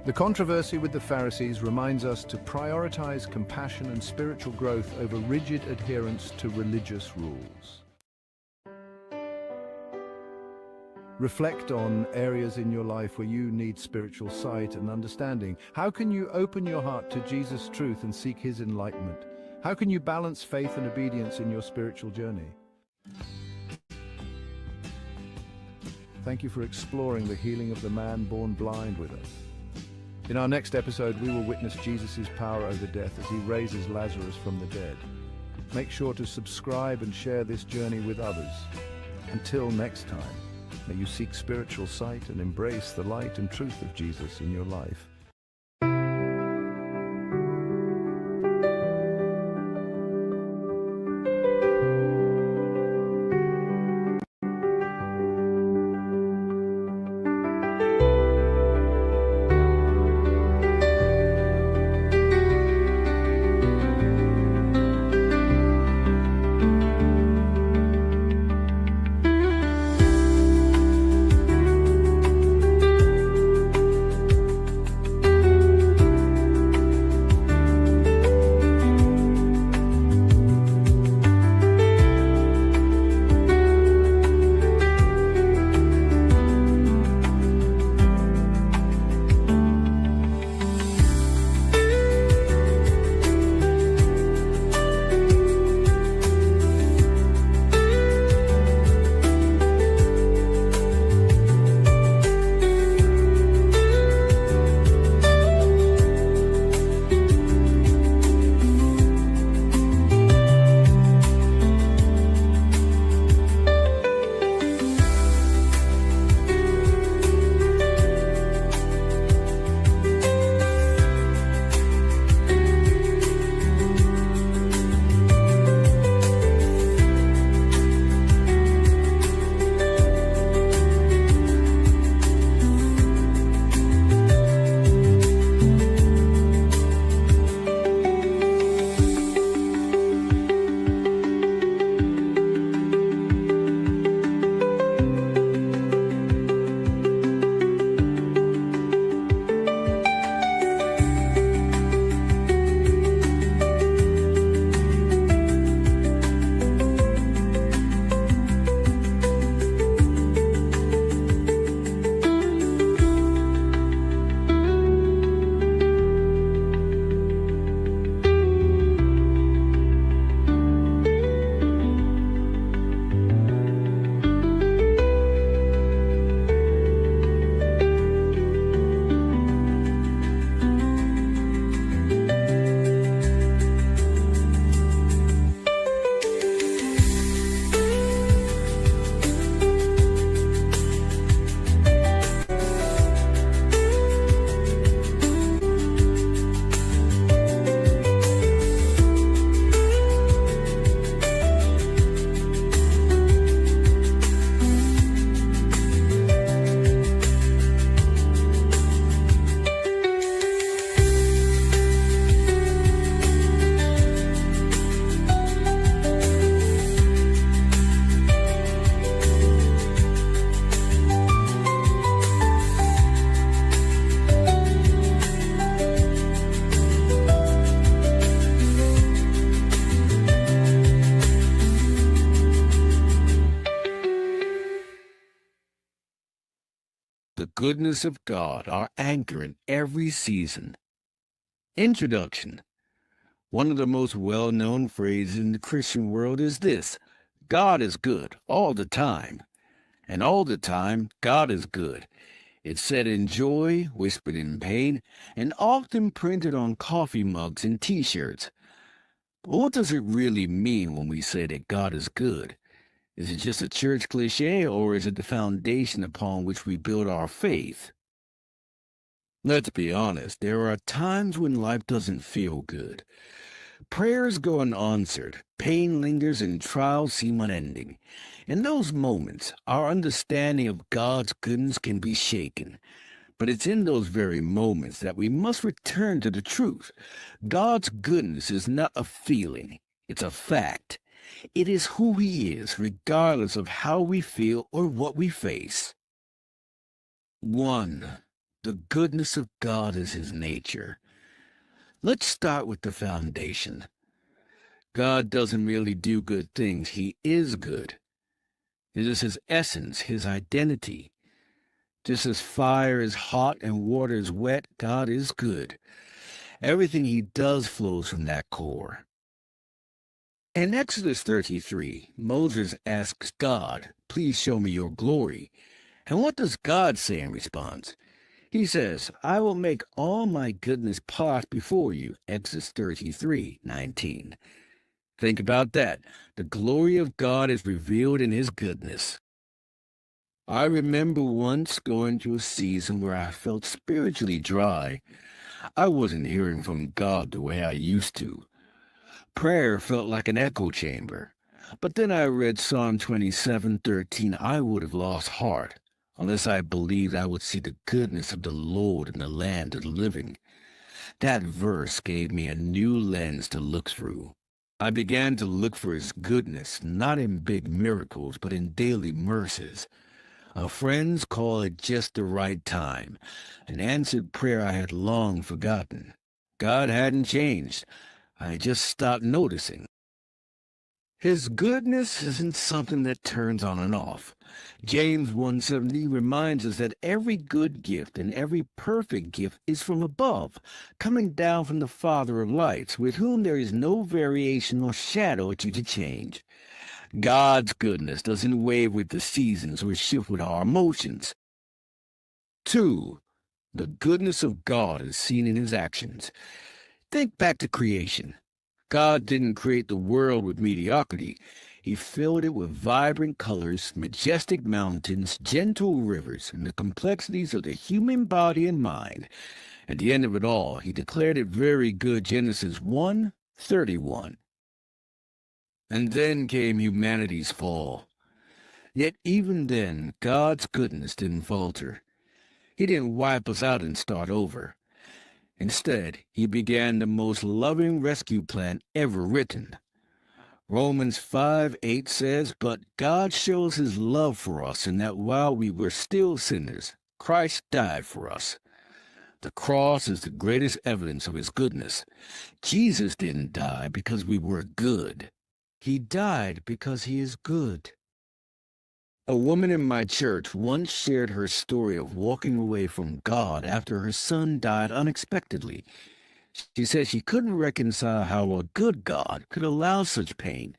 The controversy with the Pharisees reminds us to prioritize compassion and spiritual growth over rigid adherence to religious rules. Reflect on areas in your life where you need spiritual sight and understanding. How can you open your heart to Jesus' truth and seek his enlightenment? How can you balance faith and obedience in your spiritual journey? Thank you for exploring the healing of the man born blind with us. In our next episode, we will witness Jesus' power over death as he raises Lazarus from the dead. Make sure to subscribe and share this journey with others. Until next time, may you seek spiritual sight and embrace the light and truth of Jesus in your life. the goodness of God, our anchor in every season. Introduction. One of the most well-known phrases in the Christian world is this: God is good all the time. And all the time, God is good. It's said in joy, whispered in pain, and often printed on coffee mugs and T-shirts. But what does it really mean when we say that God is good? Is it just a church cliche, or is it the foundation upon which we build our faith? Let's be honest, there are times when life doesn't feel good. Prayers go unanswered, pain lingers, and trials seem unending. In those moments, our understanding of God's goodness can be shaken. But it's in those very moments that we must return to the truth. God's goodness is not a feeling, it's a fact. It is who He is, regardless of how we feel or what we face. 1. The goodness of God is His nature. Let's start with the foundation. God doesn't merely do good things. He is good. It is His essence, His identity. Just as fire is hot and water is wet, God is good. Everything He does flows from that core. In Exodus 33, Moses asks God, "Please show me your glory." And what does God say in response? He says, "I will make all my goodness pass before you." Exodus 33:19. Think about that. The glory of God is revealed in His goodness. I remember once going through a season where I felt spiritually dry. I wasn't hearing from God the way I used to. Prayer felt like an echo chamber. But then I read Psalm 27:13. I would have lost heart unless I believed I would see the goodness of the Lord in the land of the living. That verse gave me a new lens to look through. I began to look for His goodness, not in big miracles, but in daily mercies. Our friends call it just the right time, an answered prayer I had long forgotten. God hadn't changed. I just stopped noticing. His goodness isn't something that turns on and off. James 1:17 reminds us that every good gift and every perfect gift is from above, coming down from the Father of lights, with whom there is no variation or shadow due to change. God's goodness doesn't wave with the seasons or shift with our emotions. 2. The goodness of God is seen in His actions. Think back to creation. God didn't create the world with mediocrity. He filled it with vibrant colors, majestic mountains, gentle rivers, and the complexities of the human body and mind. At the end of it all, He declared it very good. Genesis 1:31. And then came humanity's fall. Yet even then, God's goodness didn't falter. He didn't wipe us out and start over. Instead, He began the most loving rescue plan ever written. Romans 5:8 says, "But God shows His love for us in that while we were still sinners, Christ died for us." The cross is the greatest evidence of His goodness. Jesus didn't die because we were good. He died because He is good. A woman in my church once shared her story of walking away from God after her son died unexpectedly. She said she couldn't reconcile how a good God could allow such pain,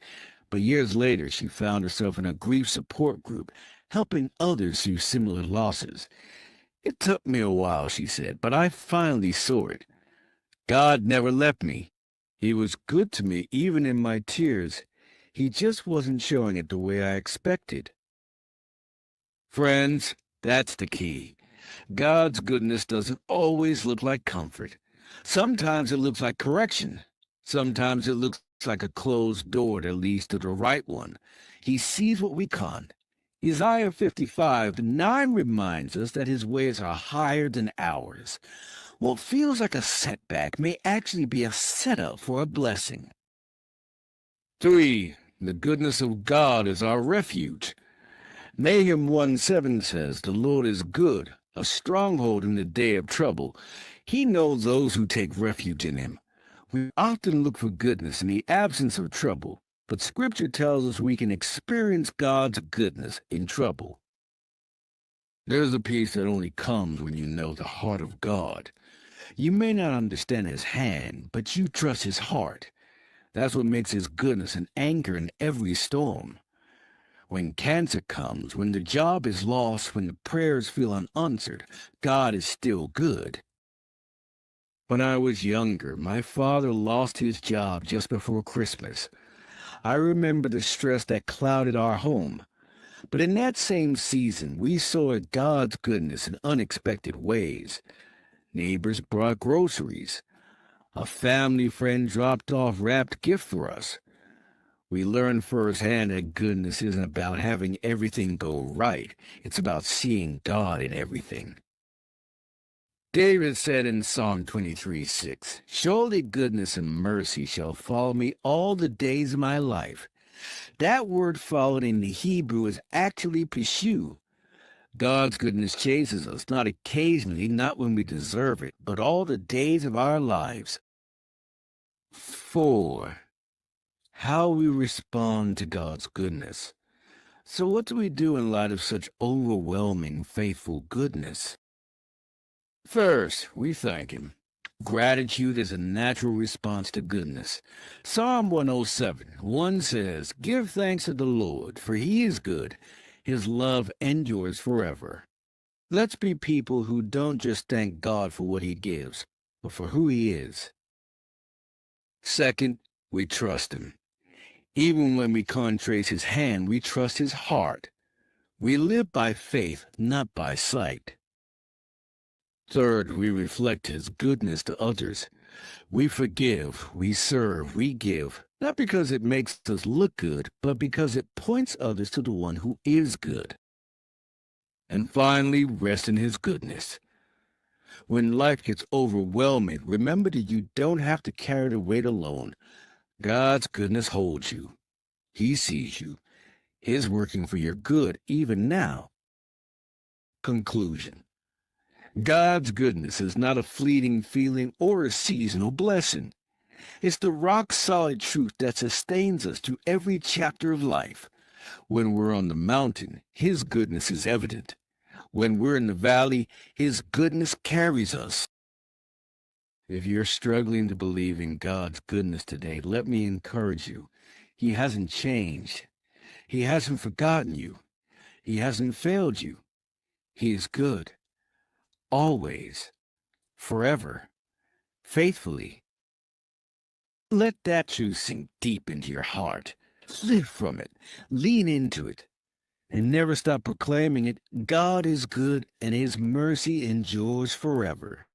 but years later she found herself in a grief support group, helping others through similar losses. "It took me a while," she said, "but I finally saw it. God never left me. He was good to me even in my tears. He just wasn't showing it the way I expected." Friends, that's the key. God's goodness doesn't always look like comfort. Sometimes it looks like correction. Sometimes it looks like a closed door that leads to the right one. He sees what we can't. Isaiah 55:9 reminds us that His ways are higher than ours. What feels like a setback may actually be a setup for a blessing. 3. The goodness of God is our refuge. Nahum 1:7 says, "The Lord is good, a stronghold in the day of trouble. He knows those who take refuge in Him." We often look for goodness in the absence of trouble, but Scripture tells us we can experience God's goodness in trouble. There's a peace that only comes when you know the heart of God. You may not understand his hand, but you trust his heart. That's what makes his goodness an anchor in every storm. When cancer comes, when the job is lost, when the prayers feel unanswered, God is still good. When I was younger, my father lost his job just before Christmas. I remember the stress that clouded our home. But in that same season, we saw God's goodness in unexpected ways. Neighbors brought groceries. A family friend dropped off wrapped gift for us. We learned firsthand that goodness isn't about having everything go right. It's about seeing God in everything. David said in Psalm 23:6, "Surely goodness and mercy shall follow me all the days of my life." That word followed in the Hebrew is actually pursue. God's goodness chases us, not occasionally, not when we deserve it, but all the days of our lives. 4. How we respond to God's goodness. So what do we do in light of such overwhelming, faithful goodness? First, we thank him. Gratitude is a natural response to goodness. Psalm 107:1 says, "Give thanks to the Lord, for he is good. His love endures forever." Let's be people who don't just thank God for what he gives, but for who he is. Second, we trust him. Even when we can't trace his hand, we trust his heart. We live by faith, not by sight. Third, we reflect his goodness to others. We forgive, we serve, we give, not because it makes us look good, but because it points others to the one who is good. And finally, rest in his goodness. When life gets overwhelming, remember that you don't have to carry the weight alone. God's goodness holds you. He sees you. He's working for your good even now. Conclusion. God's goodness is not a fleeting feeling or a seasonal blessing. It's the rock-solid truth that sustains us through every chapter of life. When we're on the mountain, his goodness is evident. When we're in the valley, his goodness carries us. If you're struggling to believe in God's goodness today, let me encourage you. He hasn't changed. He hasn't forgotten you. He hasn't failed you. He is good. Always. Forever. Faithfully. Let that truth sink deep into your heart. Live from it. Lean into it. And never stop proclaiming it. God is good and his mercy endures forever.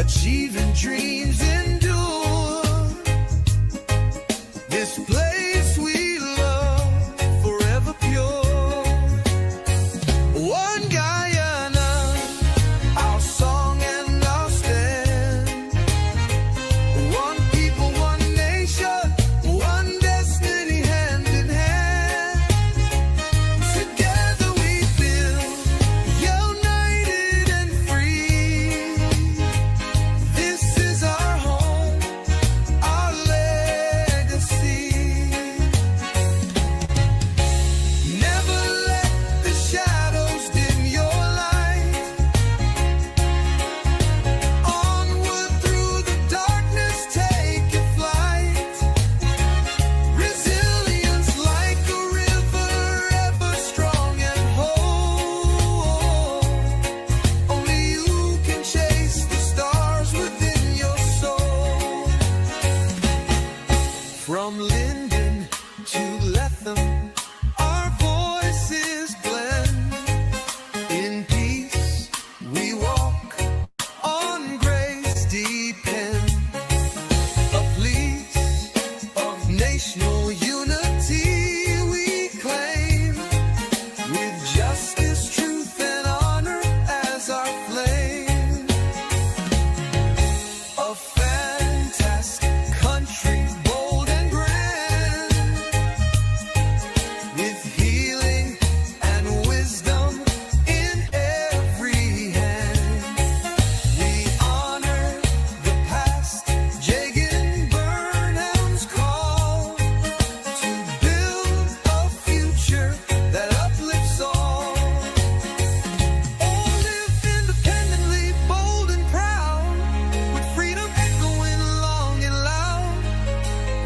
achieving dreams endure. This place we love, forever pure. One Guyana, our song and our stand. One people, one nation, one destiny, hand in hand. Together we build, united and free. This is our home, our legacy. Never let the shadows dim your light. Onward through the darkness, take your flight. Resilience like a river, ever strong and whole. Only you can chase the stars within your soul. From Linden to Lethem, our voices blend. In peace we walk, on grace depend. A place of national unity we claim, with justice, truth, and honor as our flame. A fantastic country, bold and grand, with healing and wisdom in every hand. We honor the past, Jagan Burnham's call to build a future that uplifts all. Oh, live independently, bold and proud, with freedom echoing long and loud.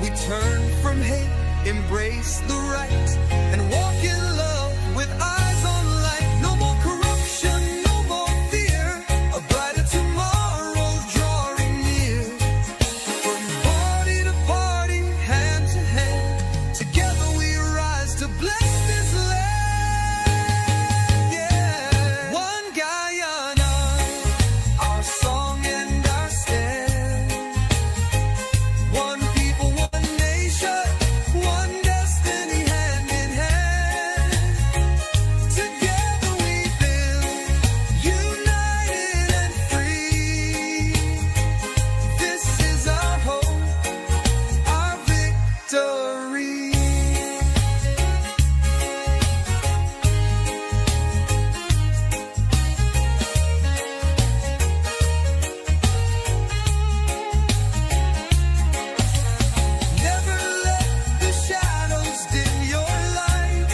We turn from hate, embrace the right, and walk in love with eyes on light. No more corruption, no more fear, a brighter tomorrow drawing near. From party to party, hand to hand, together we rise to bless this land. Yeah. One Guyana, our song and our stand. One people, one nation, one destiny, hand in hand. Together we build, united and free. This is our hope, our victory. Never let the shadows dim your light.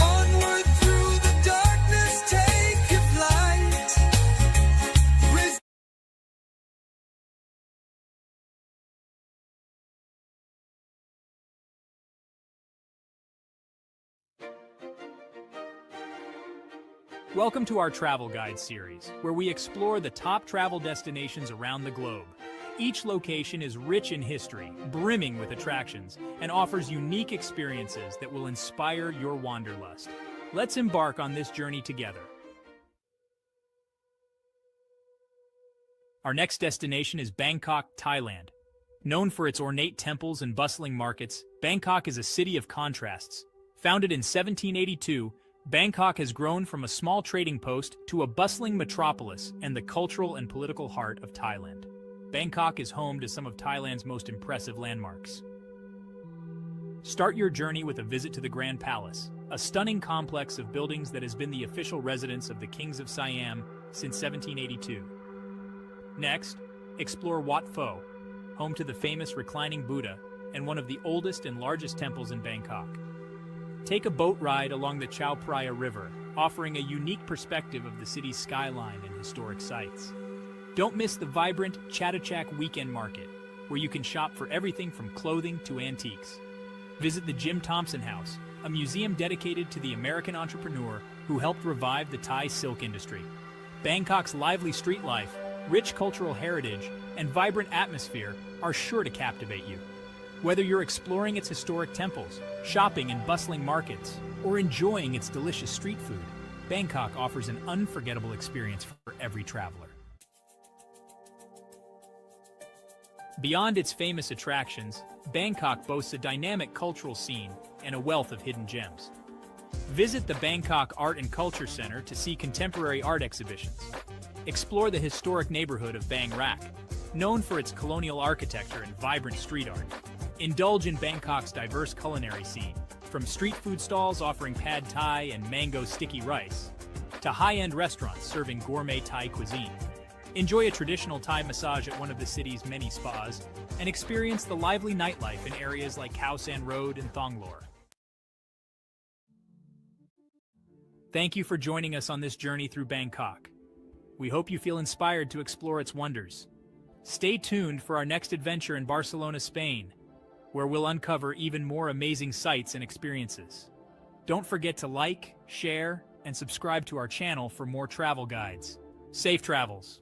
Onward through the darkness, take your flight. Welcome to our travel guide series, where we explore the top travel destinations around the globe. Each location is rich in history, brimming with attractions, and offers unique experiences that will inspire your wanderlust. Let's embark on this journey together. Our next destination is Bangkok, Thailand. Known for its ornate temples and bustling markets, Bangkok is a city of contrasts. Founded in 1782, Bangkok has grown from a small trading post to a bustling metropolis and the cultural and political heart of Thailand. Bangkok is home to some of Thailand's most impressive landmarks. Start your journey with a visit to the Grand Palace, a stunning complex of buildings that has been the official residence of the kings of Siam since 1782. Next, explore Wat Pho, home to the famous reclining Buddha and one of the oldest and largest temples in Bangkok. Take a boat ride along the Chao Phraya River, offering a unique perspective of the city's skyline and historic sites. Don't miss the vibrant Chatuchak Weekend Market, where you can shop for everything from clothing to antiques. Visit the Jim Thompson House, a museum dedicated to the American entrepreneur who helped revive the Thai silk industry. Bangkok's lively street life, rich cultural heritage, and vibrant atmosphere are sure to captivate you. Whether you're exploring its historic temples, shopping in bustling markets, or enjoying its delicious street food, Bangkok offers an unforgettable experience for every traveler. Beyond its famous attractions, Bangkok boasts a dynamic cultural scene and a wealth of hidden gems. Visit the Bangkok Art and Culture Center to see contemporary art exhibitions. Explore the historic neighborhood of Bang Rak, known for its colonial architecture and vibrant street art. Indulge in Bangkok's diverse culinary scene, from street food stalls offering pad thai and mango sticky rice, to high-end restaurants serving gourmet Thai cuisine. Enjoy a traditional Thai massage at one of the city's many spas, and experience the lively nightlife in areas like Khao San Road and Thonglor. Thank you for joining us on this journey through Bangkok. We hope you feel inspired to explore its wonders. Stay tuned for our next adventure in Barcelona, Spain, where we'll uncover even more amazing sights and experiences. Don't forget to like, share, and subscribe to our channel for more travel guides. Safe travels!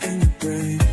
been a baby.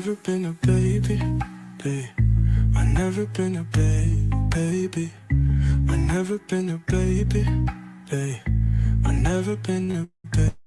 Never been a baby, babe. I never been a baby. I never been a baby, babe. I never been a baby.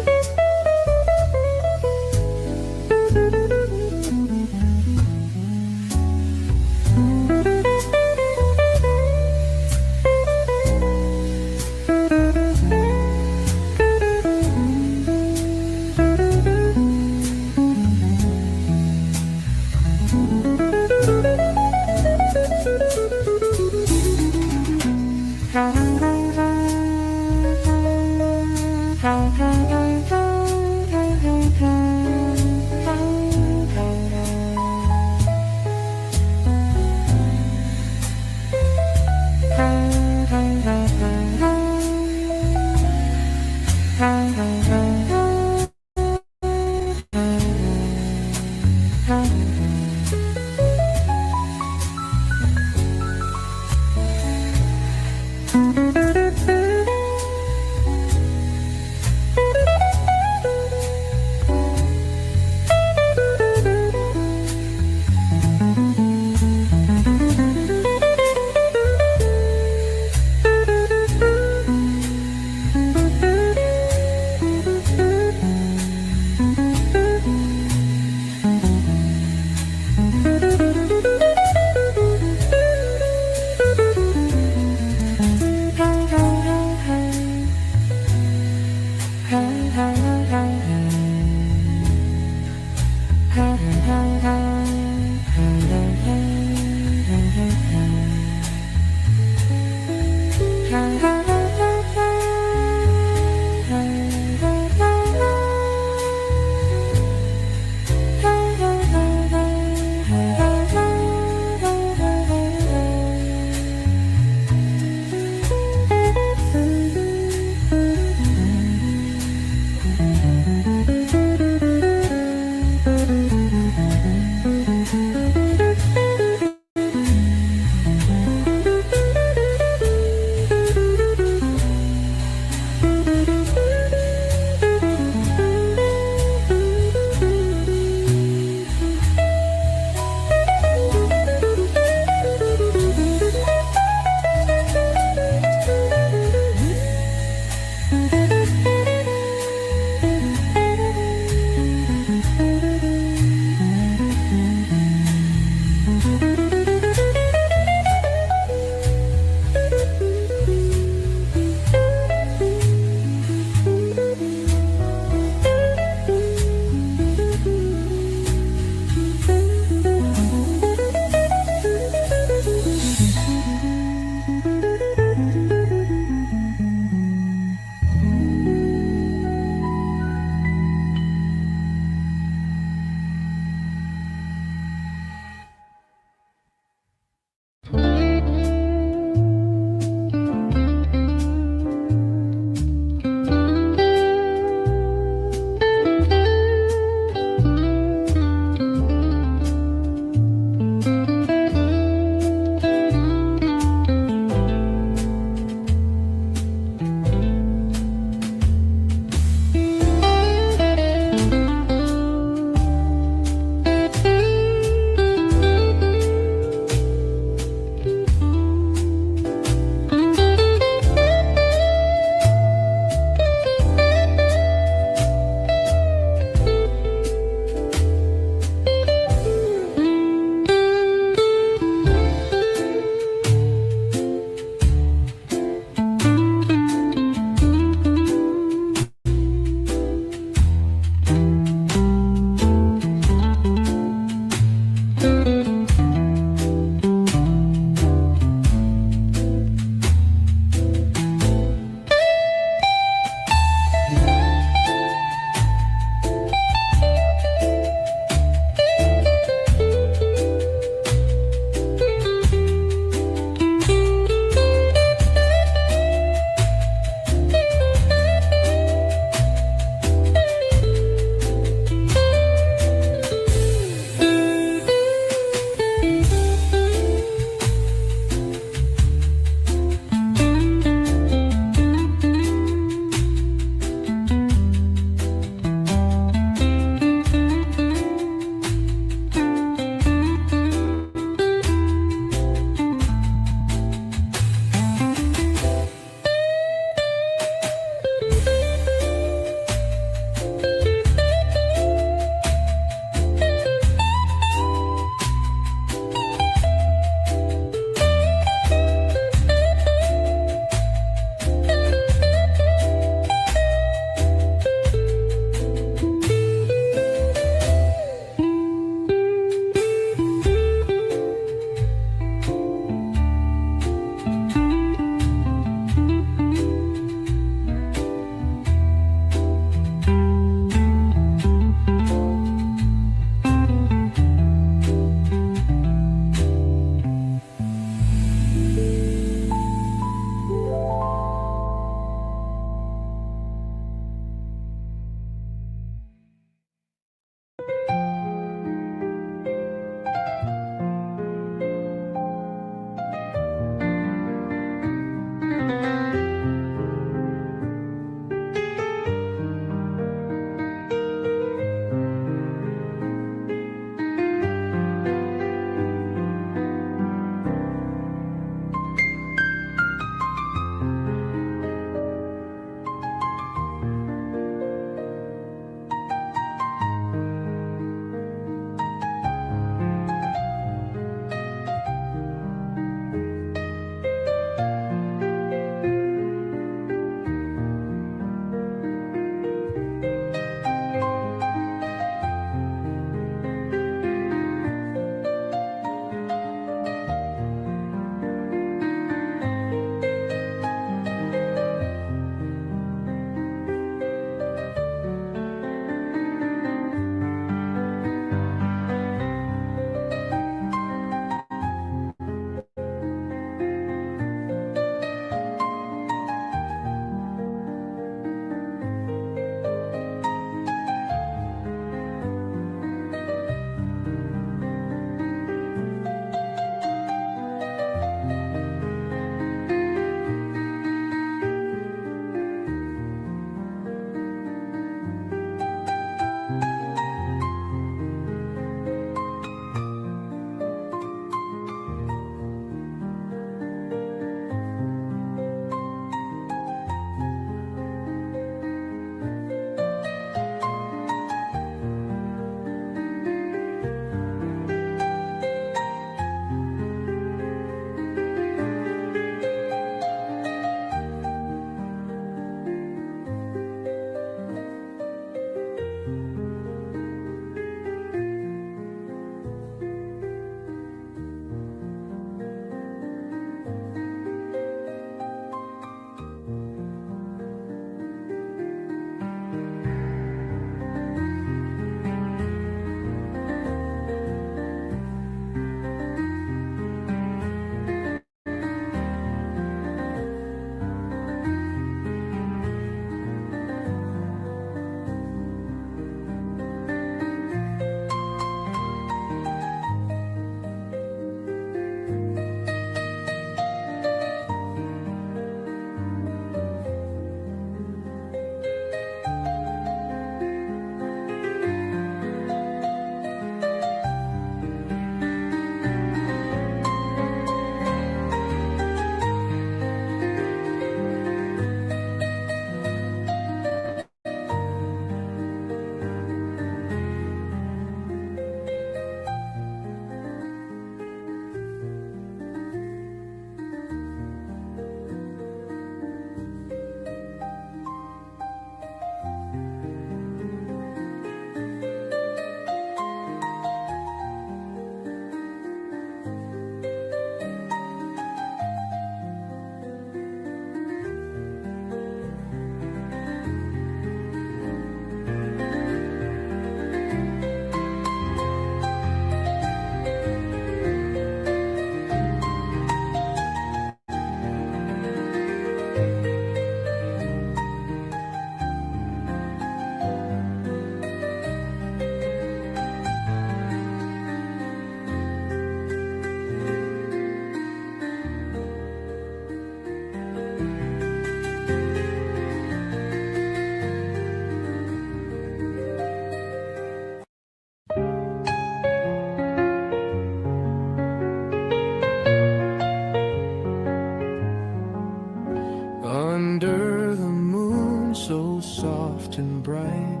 soft and bright.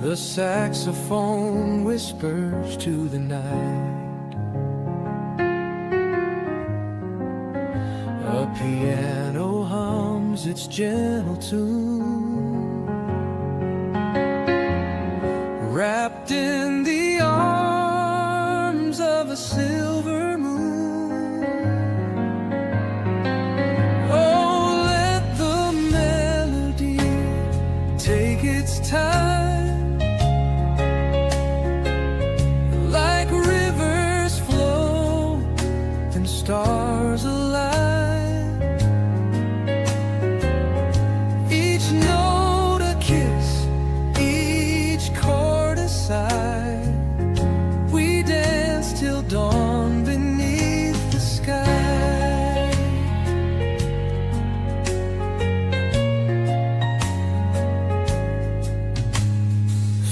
The saxophone whispers to the night. A piano hums its gentle tune, wrapped in the arms of a silver moon. Oh, let the melody take its time, like rivers flow and stars align. Each note a kiss, each chord a sigh. We dance till dawn beneath the sky.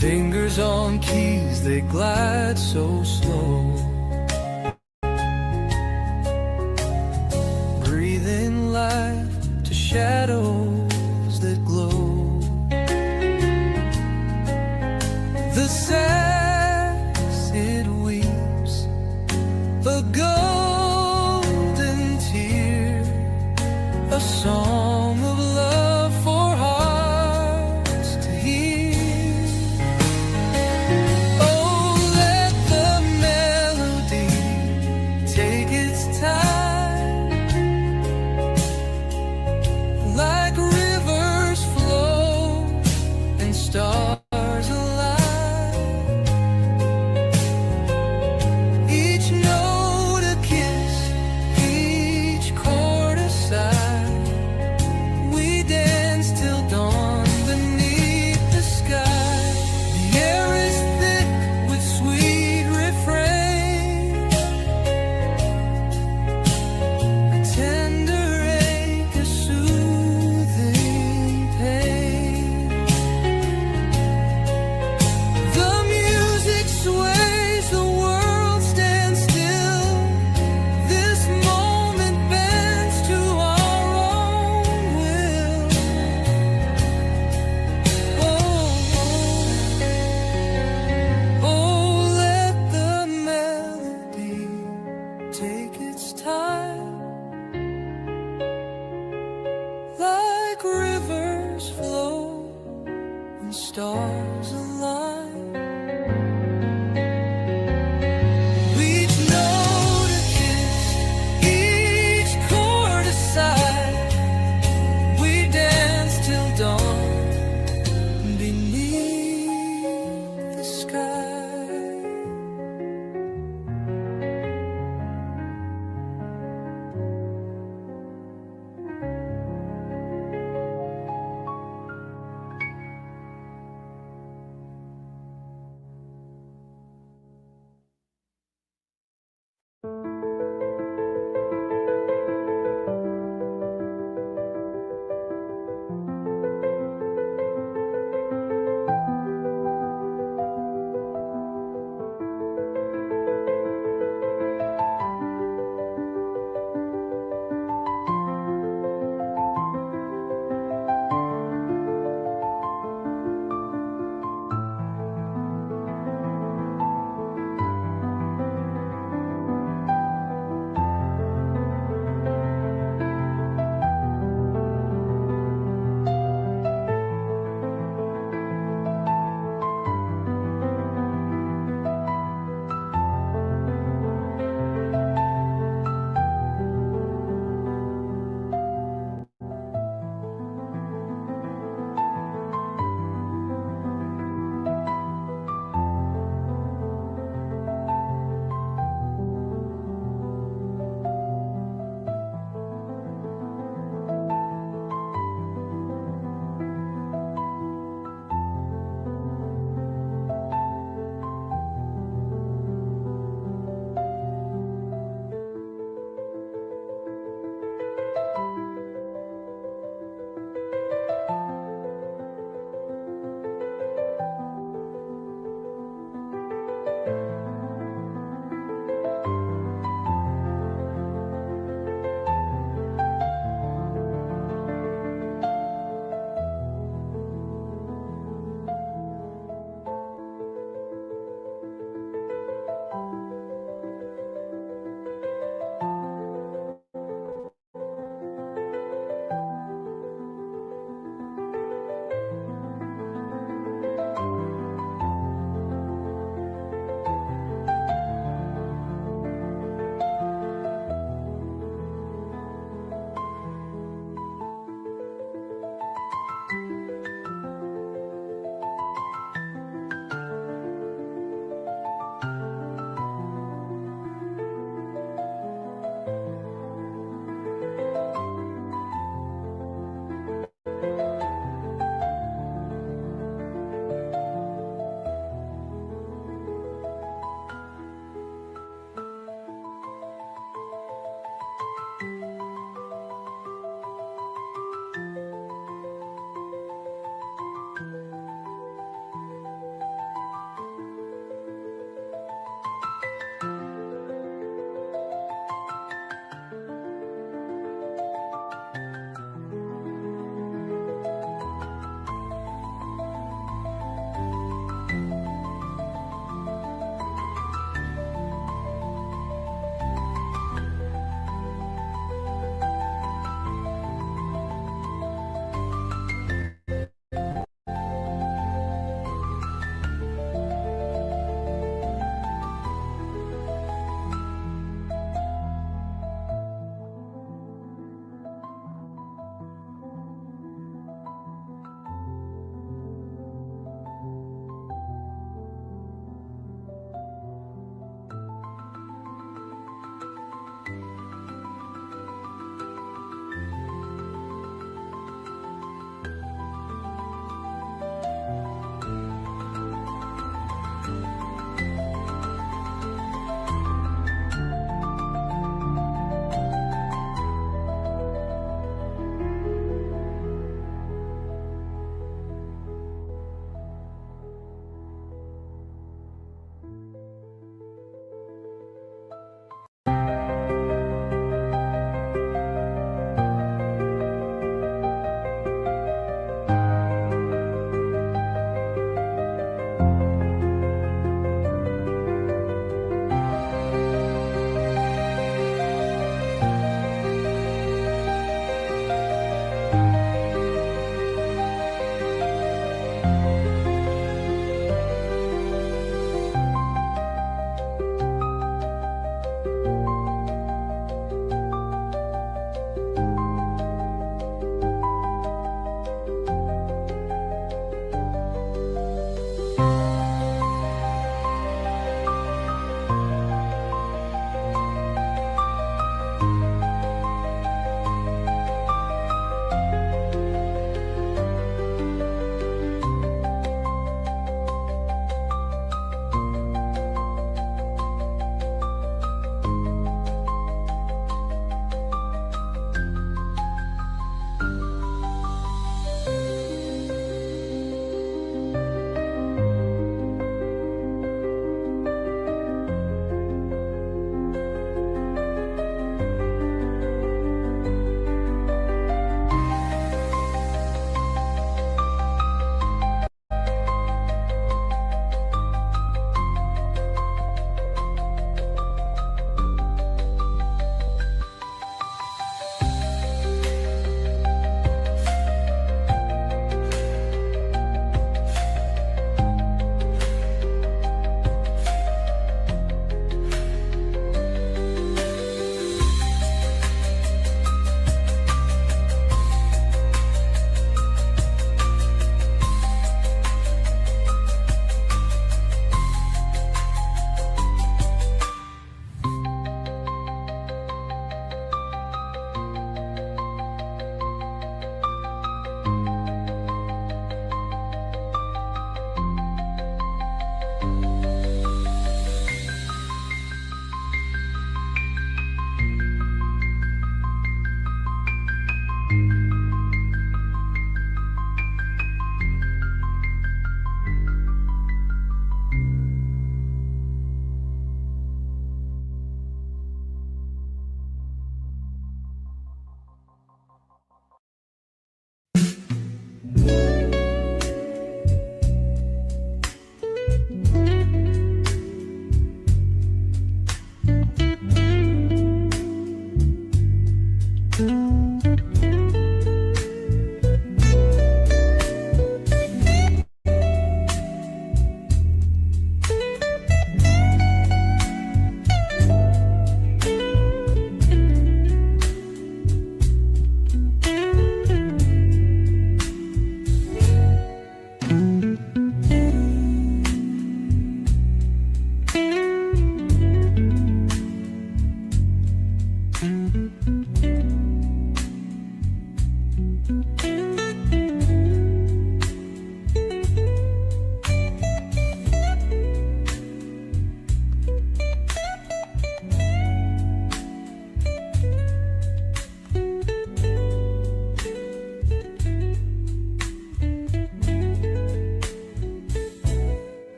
Fingers on keys, they glide so slow, breathing life to shadows that glow. The sax, it weeps a golden tear, a song of love for hearts to hear. Oh, let the melody take its time, like rivers flow and stars align. Each note a kiss, each chord a sigh. We dance till dawn beneath the sky. The air is thick with sweet refrain, a tender ache, a soothing pain. The music sways, the world stands still. This moment bends to our own will. Oh, let the melody take its time, like rivers flow and stars align. Each note a kiss, each chord a sigh. We dance till dawn beneath the sky.